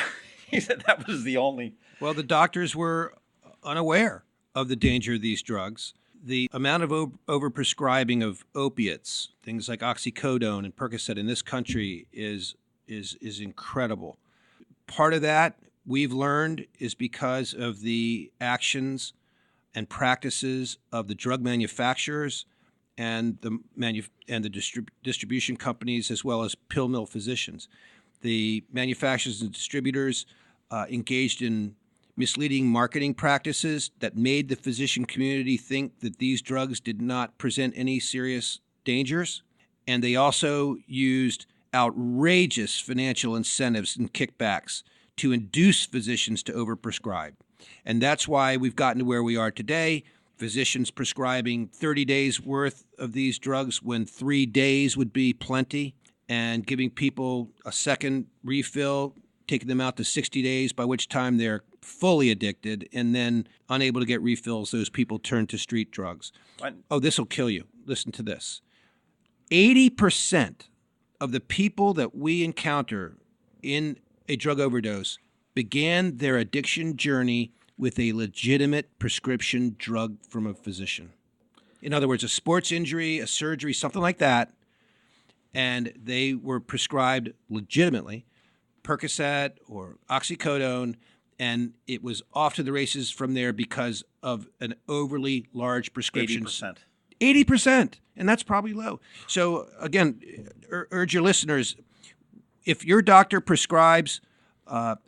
he said that was the only. Well, the doctors were unaware of the danger of these drugs. The amount of overprescribing of opiates, things like oxycodone and Percocet in this country is incredible. Part of that we've learned is because of the actions and practices of the drug manufacturers and the distribution companies, as well as pill mill physicians. The manufacturers and distributors engaged in misleading marketing practices that made the physician community think that these drugs did not present any serious dangers. And they also used outrageous financial incentives and kickbacks to induce physicians to overprescribe. And that's why we've gotten to where we are today. Physicians prescribing 30 days worth of these drugs when 3 days would be plenty, and giving people a second refill, taking them out to 60 days, by which time they're fully addicted, and then unable to get refills, those people turn to street drugs. What? Oh, this will kill you. Listen to this. 80% of the people that we encounter in a drug overdose began their addiction journey with a legitimate prescription drug from a physician. In other words, a sports injury, a surgery, something like that, and they were prescribed legitimately Percocet or oxycodone and it was off to the races from there because of an overly large prescription. 80%. 80%, and that's probably low. So again, urge your listeners, if your doctor prescribes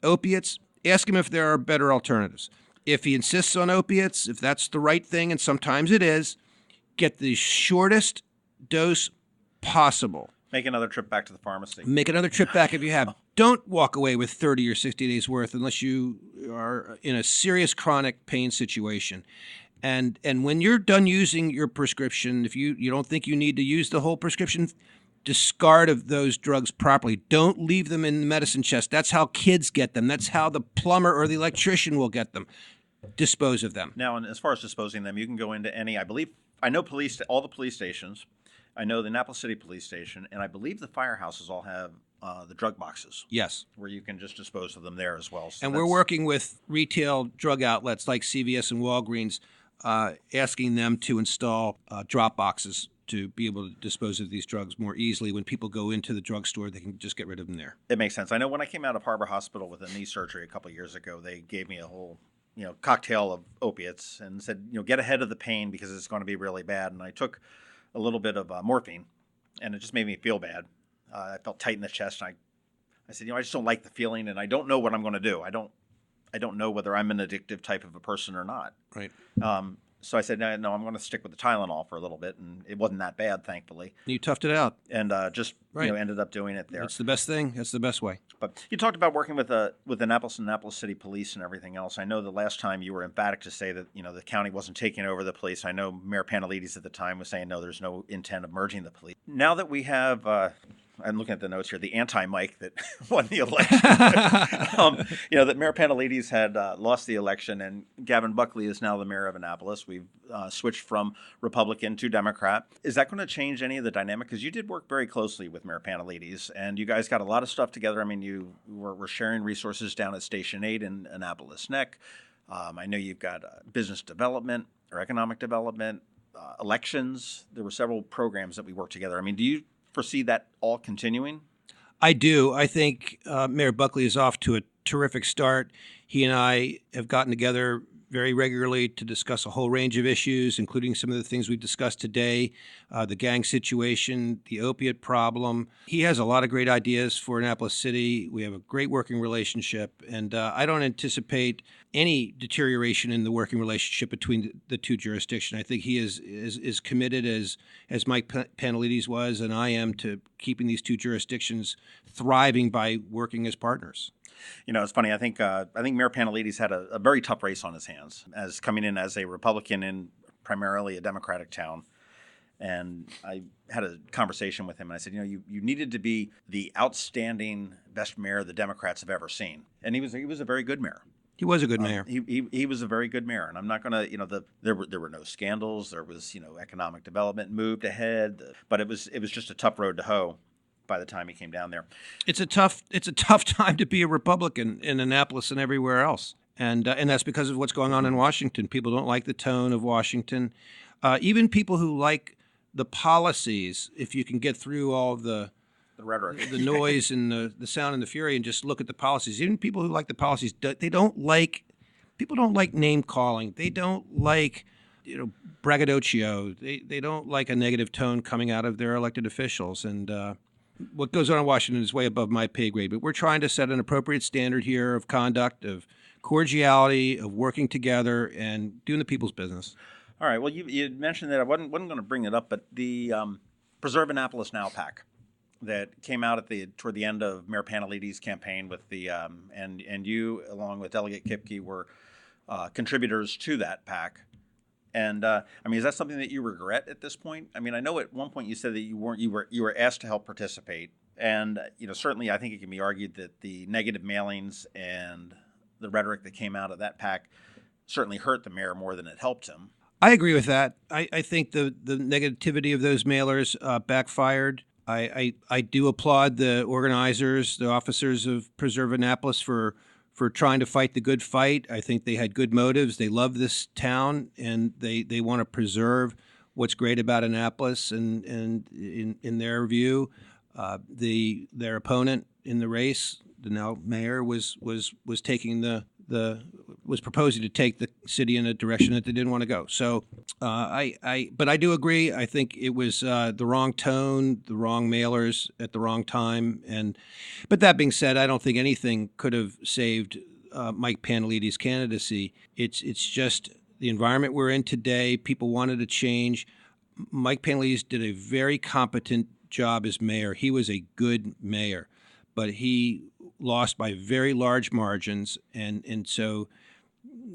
opiates, ask him if there are better alternatives. If he insists on opiates, if that's the right thing, and sometimes it is, get the shortest dose possible. Make another trip back to the pharmacy. Make another trip back if you have. Don't walk away with 30 or 60 days worth unless you are in a serious chronic pain situation. And when you're done using your prescription, if you don't think you need to use the whole prescription, discard of those drugs properly. Don't leave them in the medicine chest. That's how kids get them. That's how the plumber or the electrician will get them. Dispose of them. Now, and as far as disposing of them, you can go into any, I know all the police stations. I know the Annapolis City Police Station, and I believe the firehouses all have the drug boxes. Yes. Where you can just dispose of them there as well. So and we're working with retail drug outlets like CVS and Walgreens, asking them to install drop boxes to be able to dispose of these drugs more easily. When people go into the drugstore, they can just get rid of them there. It makes sense. I know when I came out of Harbor Hospital with a knee surgery a couple of years ago, they gave me a whole cocktail of opiates and said, get ahead of the pain because it's going to be really bad. And I took a little bit of morphine, and it just made me feel bad. I felt tight in the chest. And I said, I just don't like the feeling, and I don't know what I'm going to do. I don't know whether I'm an addictive type of a person or not. Right. So I said, no, I'm going to stick with the Tylenol for a little bit, and it wasn't that bad, thankfully. You toughed it out. And ended up doing it there. That's the best thing. That's the best way. But you talked about working with Annapolis and Annapolis City Police and everything else. I know the last time you were emphatic to say that the county wasn't taking over the police. I know Mayor Panelides at the time was saying no, there's no intent of merging the police. Now that we have, I'm looking at the notes here, the anti-Mike that won the election. That Mayor Panelides had lost the election, and Gavin Buckley is now the mayor of Annapolis. We've switched from Republican to Democrat. Is that going to change any of the dynamic? Because you did work very closely with Mayor Panelides, and you guys got a lot of stuff together. I mean, you were sharing resources down at Station 8 in Annapolis Neck. I know you've got business development or economic development, elections. There were several programs that we worked together. I mean, do you foresee that all continuing? I do. I think Mayor Buckley is off to a terrific start. He and I have gotten together very regularly to discuss a whole range of issues, including some of the things we've discussed today, the gang situation, the opiate problem. He has a lot of great ideas for Annapolis City. We have a great working relationship, and I don't anticipate any deterioration in the working relationship between the two jurisdictions. I think he is committed, as Mike Panelides was, and I am, to keeping these two jurisdictions thriving by working as partners. It's funny. I think Mayor Panelides had a very tough race on his hands as coming in as a Republican in primarily a Democratic town. And I had a conversation with him, and I said, you needed to be the outstanding best mayor the Democrats have ever seen. And he was a very good mayor. He was a good mayor. He was a very good mayor, and I'm not going to, there were no scandals. There was, economic development moved ahead, but it was just a tough road to hoe by the time he came down there. It's a tough time to be a Republican in Annapolis and everywhere else, and that's because of what's going on in Washington. People don't like the tone of Washington. Even people who like the policies, if you can get through all the rhetoric, the noise and the sound and the fury, and just look at the policies. Even people who like the policies, people don't like name calling. They don't like braggadocio. They don't like a negative tone coming out of their elected officials. And what goes on in Washington is way above my pay grade. But we're trying to set an appropriate standard here of conduct, of cordiality, of working together, and doing the people's business. All right. Well, you mentioned that I wasn't going to bring it up, but the Preserve Annapolis Now PAC that came out toward the end of Mayor Panelides' campaign with the and you, along with Delegate Kipke, were contributors to that PAC. And is that something that you regret at this point? I mean, I know at one point you said that you were asked to help participate, and certainly I think it can be argued that the negative mailings and the rhetoric that came out of that PAC certainly hurt the mayor more than it helped him. I agree with that. I think the negativity of those mailers backfired. I do applaud the organizers, the officers of Preserve Annapolis for trying to fight the good fight. I think they had good motives. They love this town, and they want to preserve what's great about Annapolis. And in their view, their opponent in the race, the now mayor, was taking the was proposing to take the city in a direction that they didn't want to go. So but I do agree. I think it was the wrong tone, the wrong mailers at the wrong time. But that being said, I don't think anything could have saved Mike Panellides' candidacy. It's just the environment we're in today. People wanted to change. Mike Panellides did a very competent job as mayor. He was a good mayor, but he lost by very large margins, and so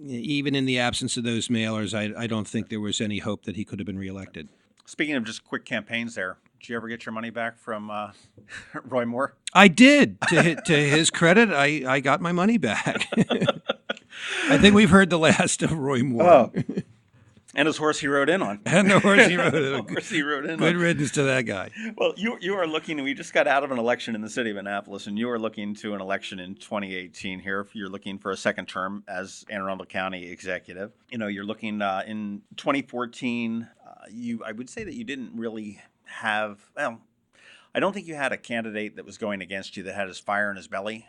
even in the absence of those mailers, I don't think there was any hope that he could have been reelected. Speaking of just quick campaigns there, did you ever get your money back from Roy Moore? I did. To his credit, I got my money back. I think we've heard the last of Roy Moore. Oh. And his horse he rode in on. And the horse he rode in on. Good riddance to that guy. Well, you are looking, we just got out of an election in the city of Annapolis, and you are looking to an election in 2018 here. You're looking for a second term as Anne Arundel County executive. You're looking in 2014, I would say that you didn't really have, I don't think you had a candidate that was going against you that had his fire in his belly,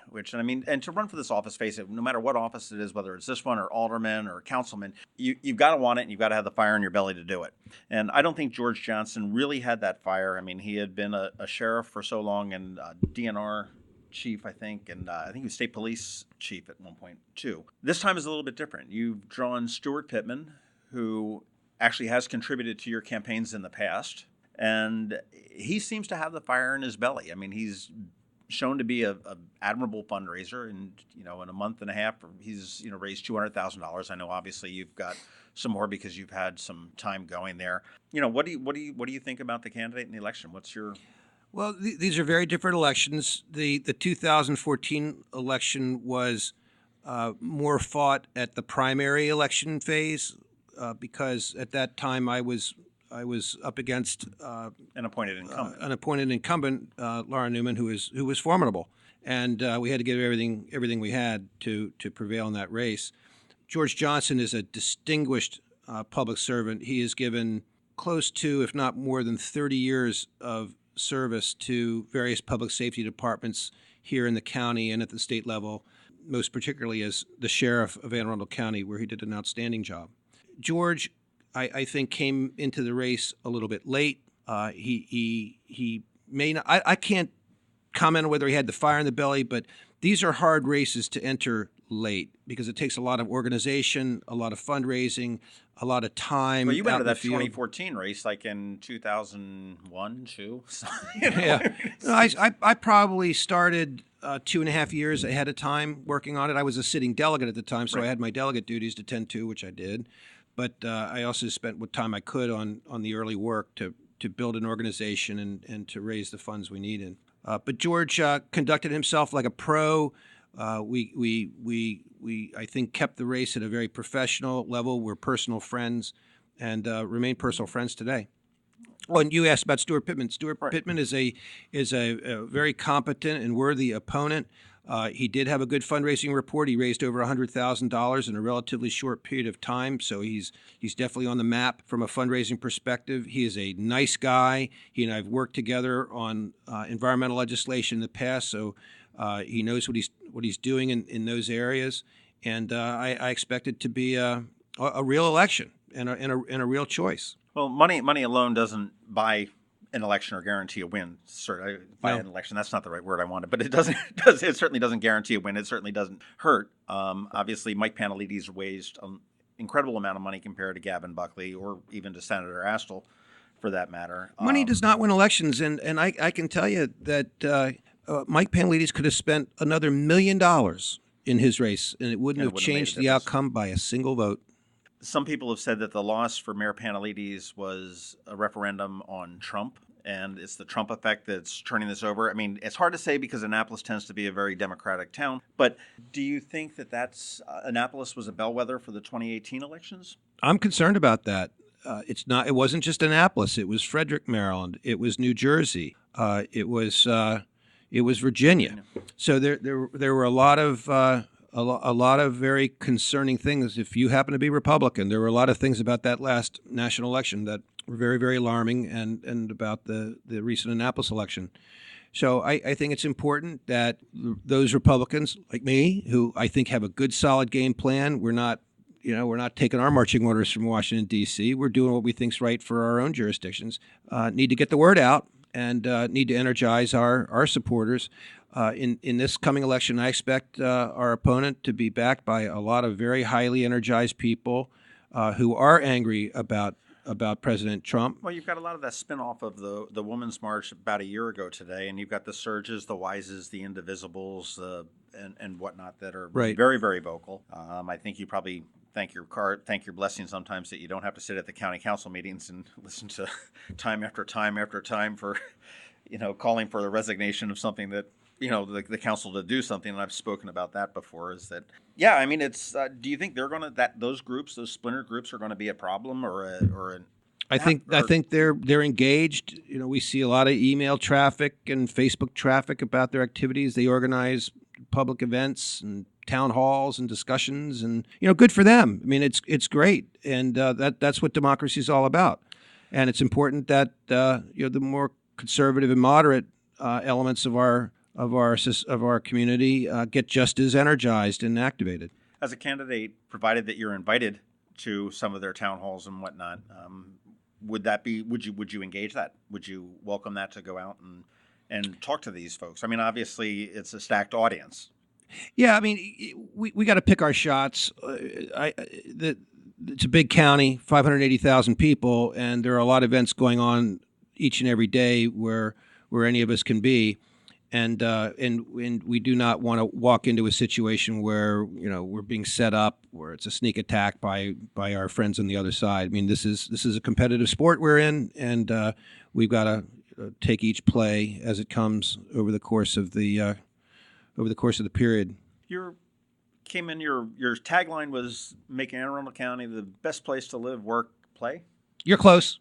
and to run for this office, face it, no matter what office it is, whether it's this one or alderman or councilman, you've got to want it and you've got to have the fire in your belly to do it. And I don't think George Johnson really had that fire. He had been a sheriff for so long and DNR chief, I think, and I think he was state police chief at one point too. This time is a little bit different. You've drawn Stuart Pittman, who actually has contributed to your campaigns in the past. And he seems to have the fire in his belly. He's shown to be a admirable fundraiser, and in a month and a half, he's raised $200,000. I know obviously you've got some more because you've had some time going there. What do you think about the candidate in the election? What's your Well, these are very different elections. The 2014 election was more fought at the primary election phase because at that time I was up against an appointed incumbent, Laura Newman, who was formidable, and we had to give everything we had to prevail in that race. George Johnson is a distinguished public servant. He has given close to, if not more than 30 years of service to various public safety departments here in the county and at the state level, most particularly as the sheriff of Anne Arundel County, where he did an outstanding job. George, I think, came into the race a little bit late. He may not. I can't comment on whether he had the fire in the belly, but these are hard races to enter late because it takes a lot of organization, a lot of fundraising, a lot of time. Well, you went to that 2014 race like in 2001, 2. Yeah, no, I probably started 2.5 years ahead of time working on it. I was a sitting delegate at the time, so I had my delegate duties to tend to, which I did. But I also spent what time I could on the early work to build an organization and to raise the funds we needed. But George conducted himself like a pro. We I think kept the race at a very professional level. We're personal friends and remain personal friends today. Oh, and you asked about Stuart Pittman. Stuart Pittman is a very competent and worthy opponent. He did have a good fundraising report. He raised over $100,000 in a relatively short period of time, so he's definitely on the map from a fundraising perspective. He is a nice guy. He and I have worked together on environmental legislation in the past, so he knows what he's doing in those areas. And I expect it to be a real election and a real choice. Well, money alone doesn't buy an election or guarantee a win. By an election, that's not the right word I wanted, but it certainly doesn't guarantee a win. It certainly doesn't hurt. Obviously, Mike Panellides raised an incredible amount of money compared to Gavin Buckley or even to Senator Astle, for that matter. Money does not win elections, and I can tell you that Mike Panellides could have spent another $1 million in his race, and it wouldn't have changed the outcome by a single vote. Some people have said that the loss for Mayor Panellides was a referendum on Trump, and it's the Trump effect that's turning this over. I mean, it's hard to say because Annapolis tends to be a very Democratic town, but do you think that Annapolis was a bellwether for the 2018 elections? I'm concerned about that. It wasn't just Annapolis. It was Frederick, Maryland. It was New Jersey. It was Virginia. So there were a lot of very concerning things. If you happen to be Republican, there were a lot of things about that last national election that were very, very alarming, and about the recent Annapolis election. So I think it's important that those Republicans like me, who I think have a good, solid game plan, we're not taking our marching orders from Washington, D.C. We're doing what we think's right for our own jurisdictions. Need to get the word out and need to energize our supporters. In this coming election, I expect our opponent to be backed by a lot of very highly energized people who are angry about President Trump. Well, you've got a lot of that spin-off of the Women's March about a year ago today, and you've got the Surges, the Wises, the Indivisibles, and whatnot that are right. very, very vocal. I think you probably thank your blessing sometimes that you don't have to sit at the county council meetings and listen to time after time after time for, calling for the resignation of something that, the council to do something. And I've spoken about that before. Is that it's. Do you think they're going to those splinter groups are going to be a problem I think they're engaged. We see a lot of email traffic and Facebook traffic about their activities. They organize public events and town halls and discussions, and good for them. I mean, it's great, and that's what democracy is all about. And it's important that the more conservative and moderate elements of our community get just as energized and activated. As a candidate, provided that you're invited to some of their town halls and whatnot, would you engage that? Would you welcome that to go out and talk to these folks? I mean, obviously, it's a stacked audience. Yeah, I mean, we got to pick our shots. It's a big county, 580,000 people, and there are a lot of events going on each and every day where any of us can be. And we do not want to walk into a situation where we're being set up, where it's a sneak attack by our friends on the other side. I mean, this is a competitive sport we're in, and we've got to take each play as it comes over the course of the period. Your tagline was making Anne Arundel County the best place to live, work, play. You're close.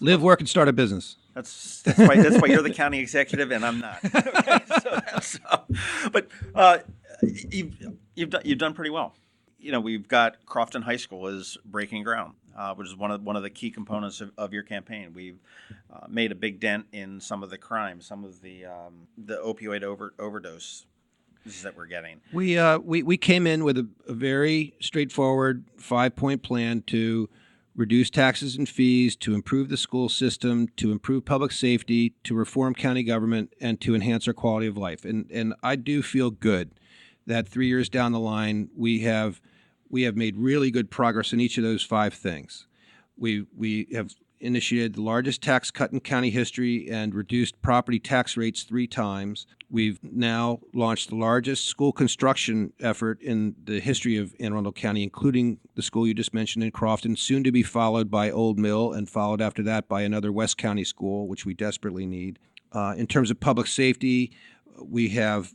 Live, work, and start a business. That's why you're the county executive and I'm not. But you've done pretty well. We've got Crofton High School is breaking ground, which is one of the key components of your campaign. We've made a big dent in some of the crime, some of the opioid overdose that we're getting. We came in with a very straightforward 5-point plan to reduce taxes and fees, to improve the school system, to improve public safety, to reform county government, and to enhance our quality of life. And I do feel good that 3 years down the line, we have made really good progress in each of those 5 things. We have initiated the largest tax cut in county history and reduced property tax rates 3 times. We've now launched the largest school construction effort in the history of Anne Arundel County, including the school you just mentioned in Crofton, soon to be followed by Old Mill, and followed after that by another West County school, which we desperately need. In terms of public safety, we have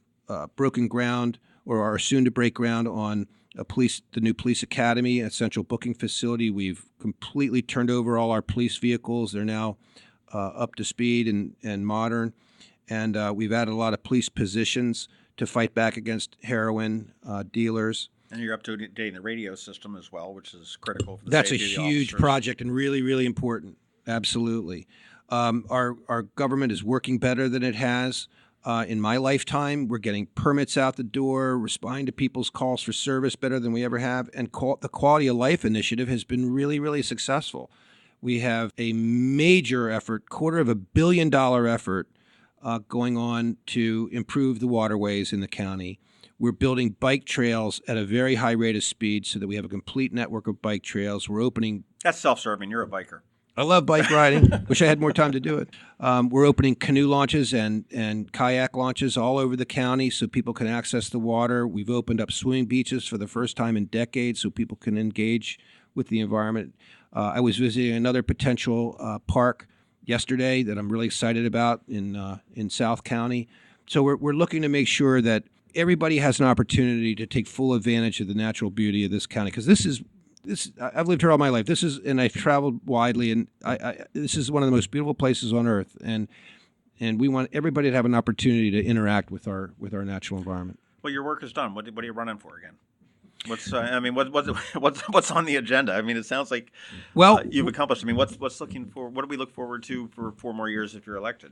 broken ground, or are soon to break ground, on the new police academy, a central booking facility. We've completely turned over all our police vehicles. They're now up to speed and modern. And we've added a lot of police positions to fight back against heroin dealers. And you're up to dating the radio system as well, which is critical for the That's safety of the a huge officers. Project and really, really important. Absolutely. Our government is working better than it has. In my lifetime, we're getting permits out the door, responding to people's calls for service better than we ever have. And the Quality of Life Initiative has been really, really successful. We have a major effort, $250 million effort, going on to improve the waterways in the county. We're building bike trails at a very high rate of speed so that we have a complete network of bike trails. We're opening... That's self-serving. You're a biker. I love bike riding. Wish I had more time to do it. We're opening canoe launches and kayak launches all over the county so people can access the water. We've opened up swimming beaches for the first time in decades so people can engage with the environment. I was visiting another potential park yesterday that I'm really excited about in South County. So we're looking to make sure that everybody has an opportunity to take full advantage of the natural beauty of this county, because I've lived here all my life. And I've traveled widely, and this is one of the most beautiful places on earth. And we want everybody to have an opportunity to interact with our natural environment. Well, your work is done. What are you running for again? What's on the agenda? I mean, it sounds like you've accomplished. I mean, what do we look forward to for 4 more years if you're elected?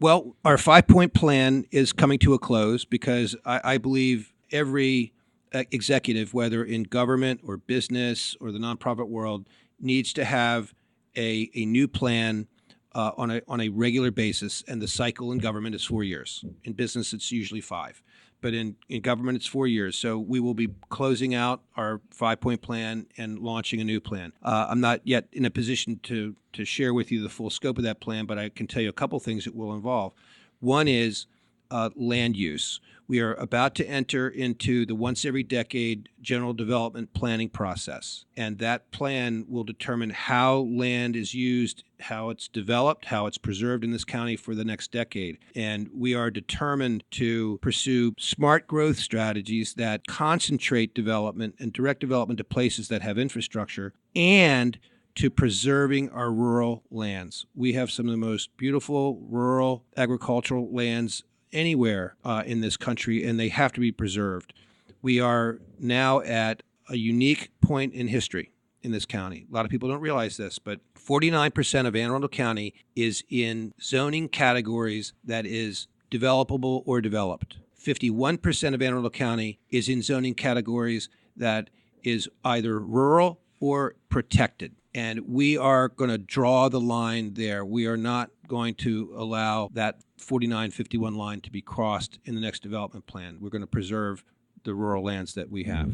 Well, our 5-point plan is coming to a close because I believe every executive, whether in government or business or the nonprofit world, needs to have a new plan on a regular basis. And the cycle in government is 4 years. In business, it's usually 5. But in government, it's 4 years. So we will be closing out our 5-point plan and launching a new plan. I'm not yet in a position to share with you the full scope of that plan, but I can tell you a couple things it will involve. One is land use. We are about to enter into the once every decade general development planning process. And that plan will determine how land is used, how it's developed, how it's preserved in this county for the next decade. And we are determined to pursue smart growth strategies that concentrate development and direct development to places that have infrastructure and to preserving our rural lands. We have some of the most beautiful rural agricultural lands anywhere in this country, and they have to be preserved. We are now at a unique point in history in this county. A lot of people don't realize this, but 49% of Anne Arundel County is in zoning categories that is developable or developed. 51% of Anne Arundel County is in zoning categories that is either rural or protected. And we are going to draw the line there. We are not going to allow that 49-51 line to be crossed in the next development plan. We're going to preserve the rural lands that we have.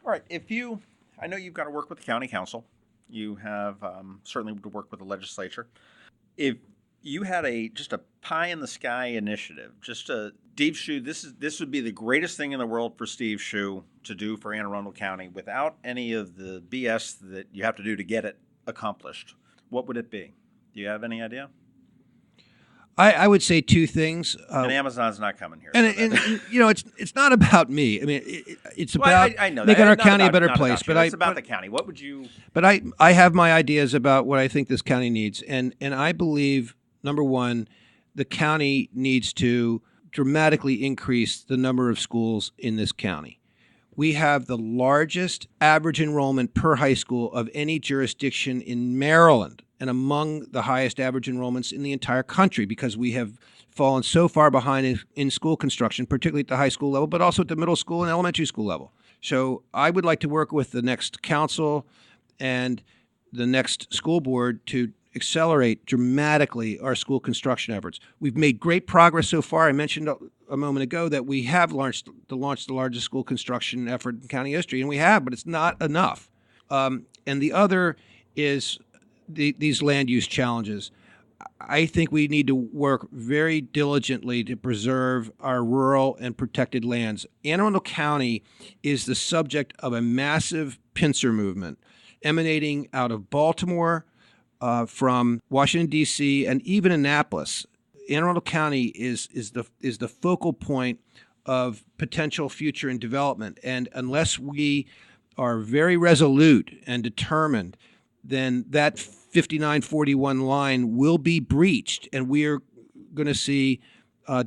All right. I know you've got to work with the county council. You have certainly to work with the legislature. If you had just a pie in the sky initiative, just Steve Schuh, this would be the greatest thing in the world for Steve Schuh to do for Anne Arundel County without any of the BS that you have to do to get it accomplished. What would it be? Do you have any idea? I would say two things. And Amazon's not coming here. And it's not about me. I mean, it's about I know making that. our county a better place. But it's about the county. What would you? But I have my ideas about what I think this county needs, and I believe, number one, the county needs to dramatically increase the number of schools in this county. We have the largest average enrollment per high school of any jurisdiction in Maryland, and among the highest average enrollments in the entire country, because we have fallen so far behind in school construction, particularly at the high school level, but also at the middle school and elementary school level. So I would like to work with the next council and the next school board to accelerate dramatically our school construction efforts. We've made great progress so far. I mentioned a moment ago that we have launched the largest school construction effort in county history, and we have, but it's not enough. And the other is these land use challenges. I think we need to work very diligently to preserve our rural and protected lands. Anne Arundel County is the subject of a massive pincer movement emanating out of Baltimore, from Washington, D.C., and even Annapolis. Anne Arundel County is the focal point of potential future and development. And unless we are very resolute and determined, then that 5941 line will be breached, and we are going to see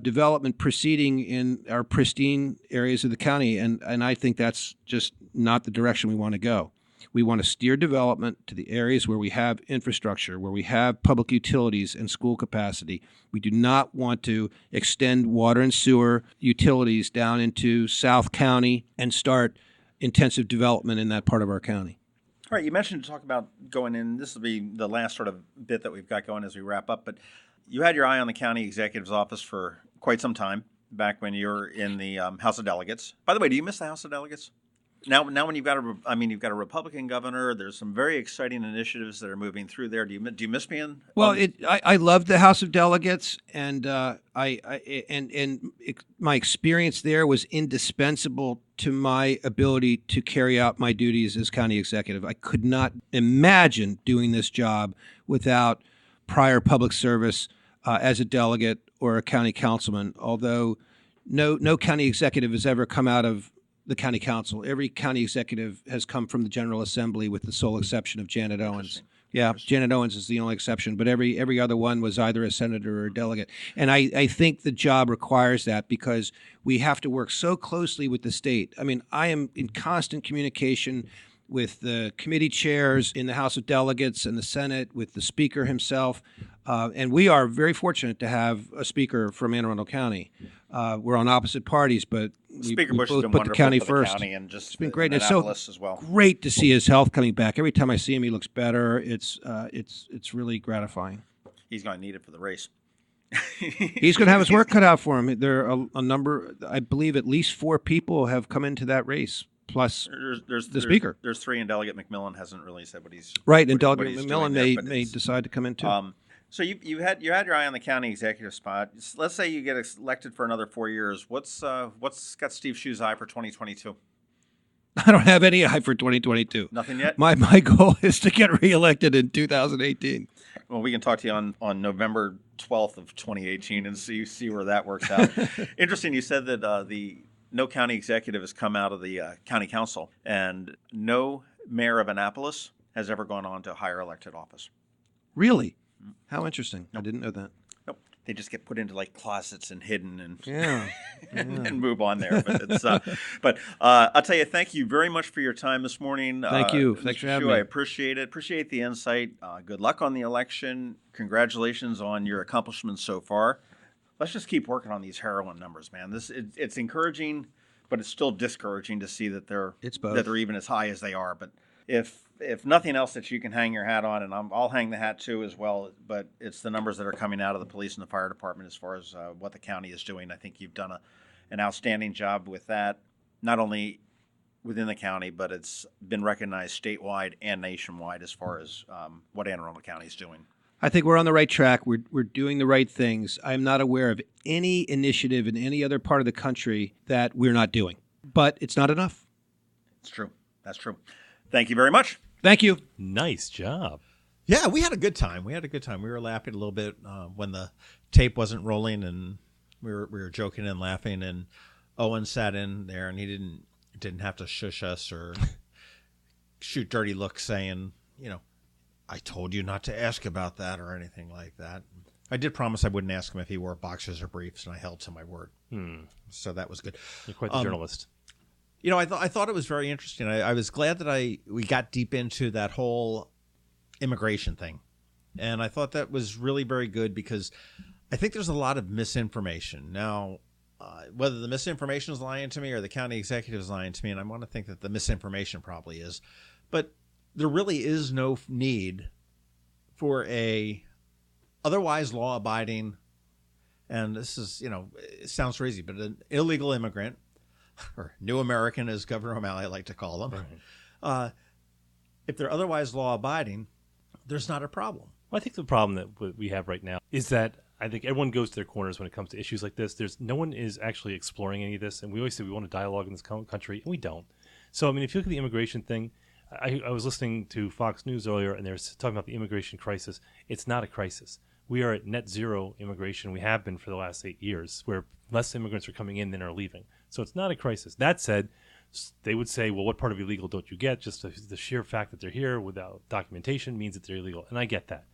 development proceeding in our pristine areas of the county. And I think that's just not the direction we want to go. We want to steer development to the areas where we have infrastructure, where we have public utilities and school capacity. We do not want to extend water and sewer utilities down into South County and start intensive development in that part of our county. All right, you mentioned to talk about going in. This will be the last sort of bit that we've got going as we wrap up. But you had your eye on the county executive's office for quite some time, back when you were in the House of Delegates. By the way, do you miss the House of Delegates? Now when you've got a Republican governor, there's some very exciting initiatives that are moving through there. Do you miss being? Well, I loved the House of Delegates, and my experience there was indispensable to my ability to carry out my duties as county executive. I could not imagine doing this job without prior public service as a delegate or a county councilman. Although no county executive has ever come out of the county council. Every county executive has come from the General Assembly, with the sole exception of Janet Owens. Yeah, Janet Owens is the only exception, but every other one was either a senator or a delegate. And I think the job requires that, because we have to work so closely with the state. I mean, I am in constant communication with the committee chairs in the House of Delegates and the Senate, with the Speaker himself. And we are very fortunate to have a speaker from Anne Arundel County. We're on opposite parties, but Speaker we Bush has both been put wonderful the county for first. the county and just It's been great. And it's Annapolis so as well. great to see his health coming back. Every time I see him, he looks better. It's really gratifying. He's going to need it for the race. He's going to have his work cut out for him. There are a number, I believe at least 4 people have come into that race, plus the speaker. There's 3, and Delegate McMillan hasn't really said what he's right, and what Delegate he's McMillan doing there, may decide to come in too. So you had your eye on the county executive spot. Let's say you get elected for another 4 years. What's got Steve Schuh's eye for 2022? I don't have any eye for 2022. Nothing yet? My goal is to get reelected in 2018. Well, we can talk to you on November 12th of 2018 and see where that works out. Interesting, you said that no county executive has come out of the county council, and no mayor of Annapolis has ever gone on to a higher elected office. Really? How interesting. I didn't know that. Nope. They just get put into like closets and hidden and Yeah. and move on there. But it's I'll tell you, thank you very much for your time this morning. Thank you. Mr. Thanks for having Schuh, me. I appreciate it. Appreciate the insight. Good luck on the election. Congratulations on your accomplishments so far. Let's just keep working on these heroin numbers, man. It's encouraging, but it's still discouraging to see that they're even as high as they are. But if nothing else that you can hang your hat on, and I'll hang the hat too as well, but it's the numbers that are coming out of the police and the fire department as far as what the county is doing. I think you've done an outstanding job with that, not only within the county, but it's been recognized statewide and nationwide as far as what Anne Arundel County is doing. I think we're on the right track. We're doing the right things. I'm not aware of any initiative in any other part of the country that we're not doing, but it's not enough. It's true. That's true. Thank you very much. Thank you. Nice job. Yeah, we had a good time. We were laughing a little bit when the tape wasn't rolling, and we were joking and laughing. And Owen sat in there, and he didn't have to shush us or shoot dirty looks, saying, I told you not to ask about that or anything like that. I did promise I wouldn't ask him if he wore boxers or briefs, and I held to my word. So that was good. You're quite the journalist. I thought it was very interesting. I was glad that we got deep into that whole immigration thing. And I thought that was really very good because I think there's a lot of misinformation. Now, whether the misinformation is lying to me or the county executive is lying to me, and I want to think that the misinformation probably is, but there really is no need for a otherwise law-abiding, and this is, it sounds crazy, but an illegal immigrant, or new American, as Governor O'Malley like to call them, right. If they're otherwise law-abiding, there's not a problem. Well, I think the problem that we have right now is that I think everyone goes to their corners when it comes to issues like this. No one is actually exploring any of this, and we always say we want a dialogue in this country, and we don't. So, if you look at the immigration thing, I was listening to Fox News earlier, and they were talking about the immigration crisis. It's not a crisis. We are at net zero immigration. We have been for the last 8 years, where less immigrants are coming in than are leaving. So it's not a crisis. That said, they would say, well, what part of illegal don't you get? Just the sheer fact that they're here without documentation means that they're illegal. And I get that.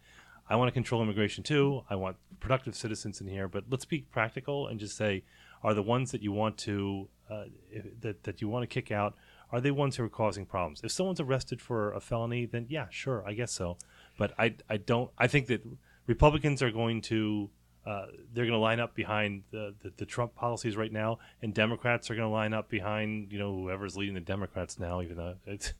I want to control immigration too. I want productive citizens in here. But let's be practical and just say, are the ones that you want to that you want to kick out, are they ones who are causing problems? If someone's arrested for a felony, then yeah, sure, I guess so. But I think that Republicans are going to they're going to line up behind the Trump policies right now, and Democrats are going to line up behind whoever's leading the Democrats now, even though it's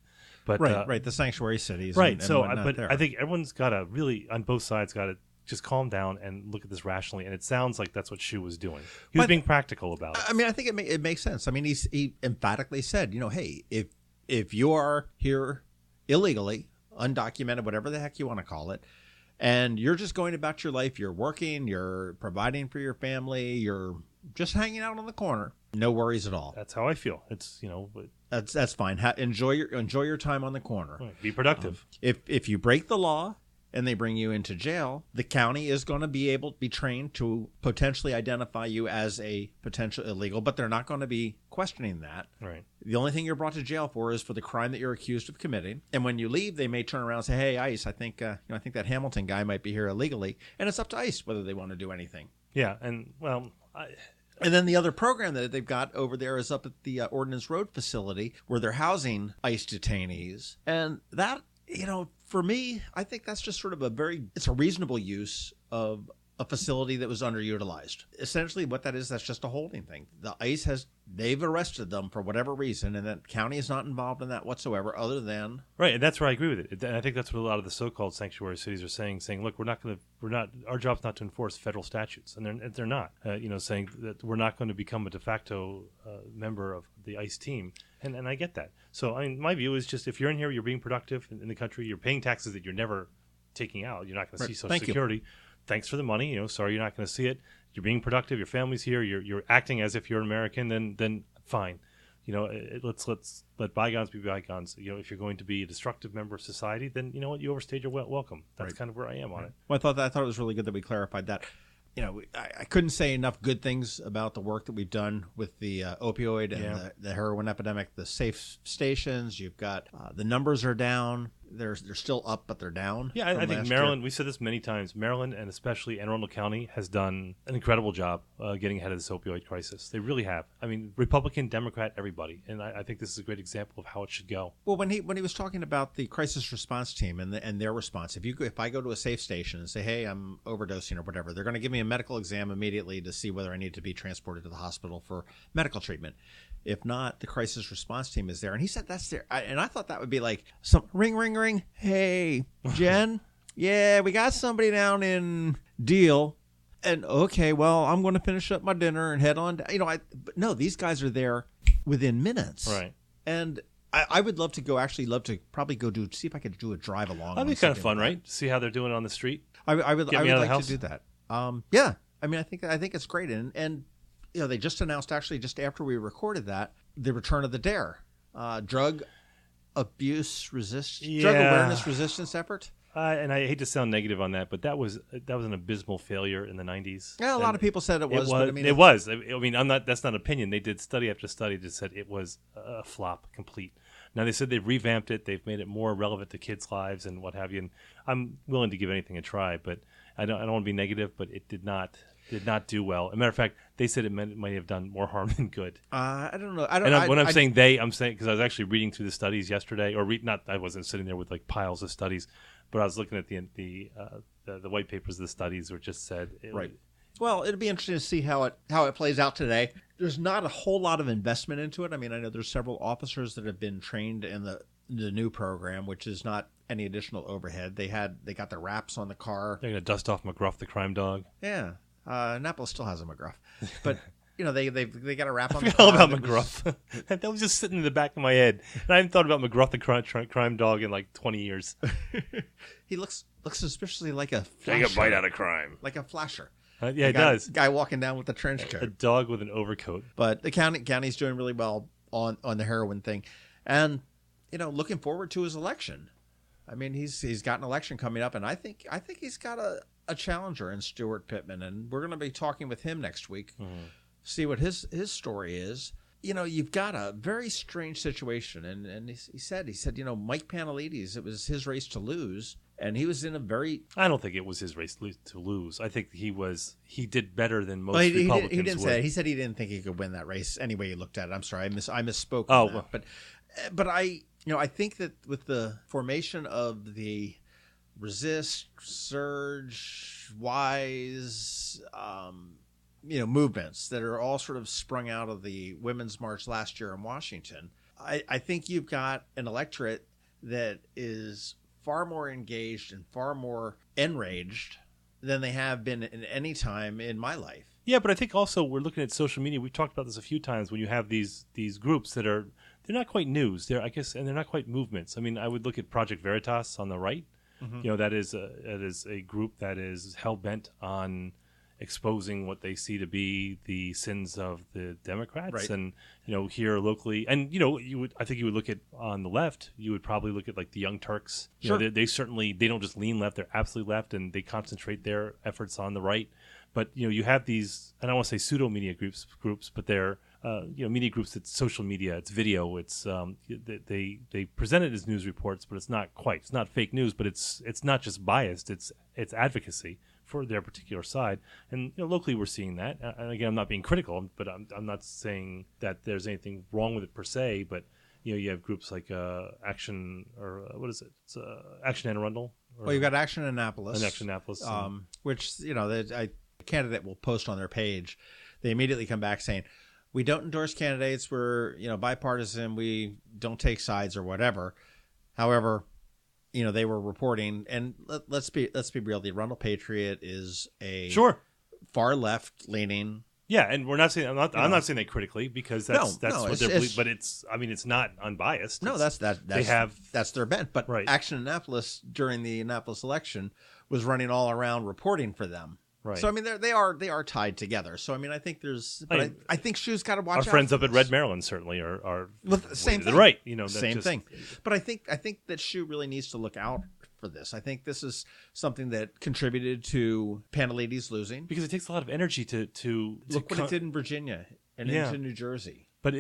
right the sanctuary cities, right. And so, there. I think everyone's got to really on both sides got to just calm down and look at this rationally. And it sounds like that's what Schuh was doing. He was being practical about it. I think it makes sense. He emphatically said, hey, if you are here illegally, undocumented, whatever the heck you want to call it, and you're just going about your life, you're working, you're providing for your family, you're just hanging out on the corner, no worries at all. That's how I feel. It's that's fine. Enjoy your time on the corner. Right. Be productive. If you break the law and they bring you into jail, the county is going to be trained to potentially identify you as a potential illegal, but they're not going to be questioning that. Right. The only thing you're brought to jail for is for the crime that you're accused of committing. And when you leave, they may turn around and say, "Hey, ICE, I think that Hamilton guy might be here illegally," and it's up to ICE whether they want to do anything. Yeah, and And then the other program that they've got over there is up at the Ordnance Road facility where they're housing ICE detainees, and that. For me, I think that's just sort of it's a reasonable use of a facility that was underutilized. Essentially what that is, that's just a holding thing. The ICE they've arrested them for whatever reason, and that county is not involved in that whatsoever other than... Right, and that's where I agree with it. And I think that's what a lot of the so-called sanctuary cities are saying, look, our job's not to enforce federal statutes, and they're not, saying that we're not going to become a de facto member of the ICE team, and I get that. So, I mean, my view is just if you're in here, you're being productive in the country, you're paying taxes that you're never taking out, you're not going to see Social Security. Thanks for the money. Sorry you're not going to see it. You're being productive. Your family's here. You're acting as if you're an American. Then fine. Let's let bygones be bygones. If you're going to be a destructive member of society, then you know what, you overstayed your welcome. That's kind of where I am on it. Well, I thought it was really good that we clarified that. I couldn't say enough good things about the work that we've done with the opioid and the heroin epidemic. The safe stations. You've got the numbers are down. They're still up, but they're down. Yeah, I think Maryland, we said this many times, Maryland and especially Arundel County has done an incredible job getting ahead of this opioid crisis. They really have. I mean, Republican, Democrat, everybody. And I think this is a great example of how it should go. Well, when he was talking about the crisis response team and their response, if I go to a safe station and say, hey, I'm overdosing or whatever, they're going to give me a medical exam immediately to see whether I need to be transported to the hospital for medical treatment. If not, the crisis response team is there. And he said that's there. And I thought that would be like some ring, ring, ring. Hey, Jen. Yeah, we got somebody down in Deal. And okay, well, I'm going to finish up my dinner and head on. But no, these guys are there within minutes. Right. And I would love to probably see if I could do a drive along. That'd be kind of fun, right? See how they're doing it on the street. I would like to do that. Yeah. I mean, I think it's great. And they just announced, actually, just after we recorded that, the return of the DARE, drug awareness resistance effort. And I hate to sound negative on that, but that was an abysmal failure in the 90s. Yeah, a lot of people said it was. But I mean, it was. I mean, that's not opinion. They did study after study that said it was a flop complete. Now, they said they've revamped it. They've made it more relevant to kids' lives and what have you. And I'm willing to give anything a try, but I don't want to be negative, but it did not do well. As a matter of fact, they said it might have done more harm than good. I don't know. I'm saying because I was actually reading through the studies yesterday, I wasn't sitting there with like piles of studies, but I was looking at the white papers of the studies, where it just said right. Well, it'll be interesting to see how it plays out today. There's not a whole lot of investment into it. I mean, I know there's several officers that have been trained in the new program, which is not any additional overhead. They got their wraps on the car. They're going to dust off McGruff, the crime dog. Yeah. Annapolis still has a McGruff, but they got a wrap on the car. I forgot about McGruff. That was just sitting in the back of my head. And I haven't thought about McGruff, the crime dog, in like 20 years. He looks suspiciously like a flasher. Take a bite out of crime. Like a flasher. Yeah, it does. Guy walking down with a trench coat. A dog with an overcoat. But the county's doing really well on the heroin thing, and looking forward to his election. I mean, he's got an election coming up, and I think he's got a challenger in Stuart Pittman, and we're going to be talking with him next week, see what his story is. You've got a very strange situation, and he said Mike Panelides, it was his race to lose. And he was in a very... I don't think it was his race to lose. I think he did better than most Republicans he didn't would. Say it. He said he didn't think he could win that race any way you looked at it. I'm sorry, I misspoke. Well. But I think that with the formation of the Resist, Surge, Wise, movements that are all sort of sprung out of the Women's March last year in Washington, I think you've got an electorate that is far more engaged and far more enraged than they have been in any time in my life. Yeah, but I think also we're looking at social media. We've talked about this a few times when you have these groups that they're not quite news. And they're not quite movements. I mean, I would look at Project Veritas on the right. Mm-hmm. That is a group that is hell bent on exposing what they see to be the sins of the Democrats, right. And here locally, and I think you would look at on the left. You would probably look at like the Young Turks. Sure. They certainly they don't just lean left; they're absolutely left, and they concentrate their efforts on the right. But you have these, and I don't want to say pseudo media groups, but they're media groups that's social media, it's video, it's they present it as news reports, but it's not quite. It's not fake news, but it's not just biased. It's advocacy for their particular side, and locally we're seeing that. And again, I'm not being critical, but I'm not saying that there's anything wrong with it per se. But you have groups like Action, or what is it? It's Action and Arundel. Well, you've got Action Annapolis. And Action Annapolis. Which, a candidate will post on their page. They immediately come back saying, we don't endorse candidates. We're, bipartisan. We don't take sides or whatever. However, they were reporting, and let's be real. The Arundel Patriot is a far left leaning. Yeah, and we're not saying I'm not saying that critically, because that's what they're believing, but it's not unbiased. No, that's their bent. But Action Annapolis during the Annapolis election was running all around reporting for them. Right. So they are tied together. So I think I think Schuh's got to watch out. Our friends up at Red Maryland certainly are same thing. Right, same thing. But I think that Schuh really needs to look out for this. I think this is something that contributed to Panelides losing, because it takes a lot of energy to look what it did in Virginia and into New Jersey. But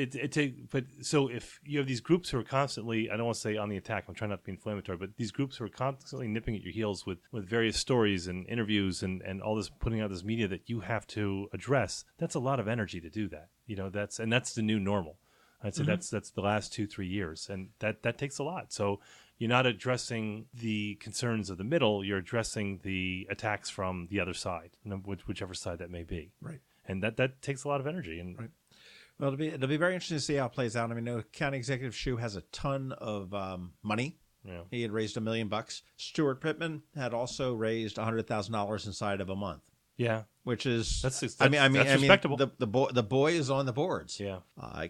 so if you have these groups who are constantly, I don't want to say on the attack, I'm trying not to be inflammatory, but these groups who are constantly nipping at your heels with various stories and interviews and all this, putting out this media that you have to address, that's a lot of energy to do that. That's the new normal. I'd say that's the last 2-3 years, and that takes a lot. So you're not addressing the concerns of the middle, you're addressing the attacks from the other side, whichever side that may be. Right. And that takes a lot of energy. And right. Well, it'll be very interesting to see how it plays out. County Executive Schuh has a ton of money. Yeah. He had raised $1 million. Stuart Pittman had also raised $100,000 inside of a month. Yeah, which is that's respectable. The boy is on the boards. Yeah,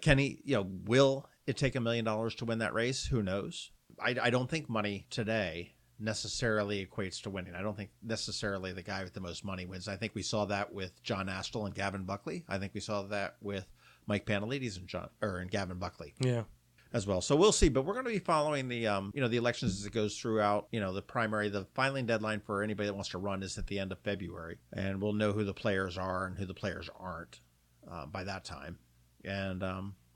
can he? Will it take $1 million to win that race? Who knows? I don't think money today necessarily equates to winning. I don't think necessarily the guy with the most money wins. I think we saw that with John Astle and Gavin Buckley. I think we saw that with Mike Panelides and Gavin Buckley. Yeah. As well. So we'll see, but we're going to be following the the elections as it goes throughout. The primary, the filing deadline for anybody that wants to run is at the end of February, and we'll know who the players are and who the players aren't by that time, and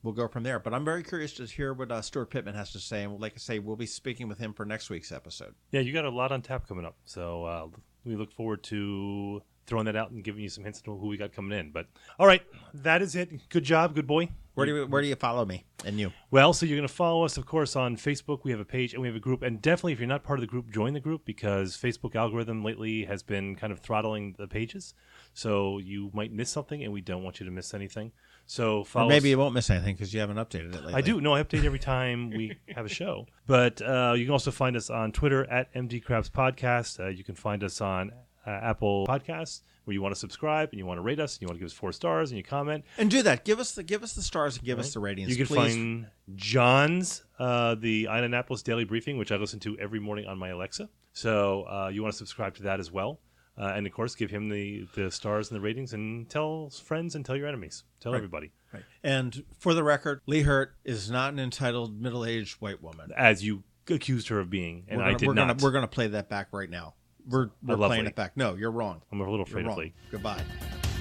we'll go from there. But I'm very curious to hear what Stuart Pittman has to say, and like I say, we'll be speaking with him for next week's episode. Yeah, you got a lot on tap coming up, so we look forward to throwing that out and giving you some hints to who we got coming in. But all right, that is it. Good job, good boy. Where do you follow me and you? Well, so you're going to follow us, of course, on Facebook. We have a page and we have a group. And definitely, if you're not part of the group, join the group, because Facebook algorithm lately has been kind of throttling the pages. So you might miss something, and we don't want you to miss anything. So follow us. Maybe you won't miss anything because you haven't updated it lately. I do. No, I update every time we have a show. But you can also find us on Twitter at MD Krabs Podcast. You can find us on Apple Podcasts, where you want to subscribe and you want to rate us and you want to give us 4 stars and you comment. And do that. Give us the stars and give us the ratings. You can find John's the Annapolis Daily Briefing, which I listen to every morning on my Alexa. So you want to subscribe to that as well. And of course, give him the stars and the ratings, and tell friends and tell your enemies. Tell everybody. Right. And for the record, Lee Hurt is not an entitled middle-aged white woman, as you accused her of being, and I did not. We're going to play that back right now. We're playing it back. No, you're wrong. I'm a little afraid of Lee. Goodbye.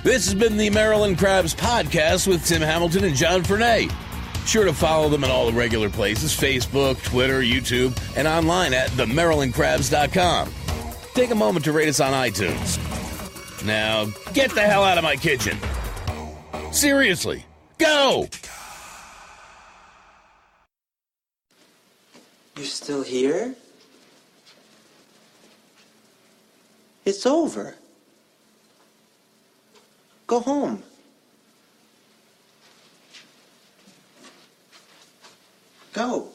This has been the Maryland Krabs Podcast with Tim Hamilton and John Fernay. Sure to follow them at all the regular places: Facebook, Twitter, YouTube, and online at themarylandkrabs.com. Take a moment to rate us on iTunes. Now, get the hell out of my kitchen. Seriously, go! You're still here? It's over. Go home. Go.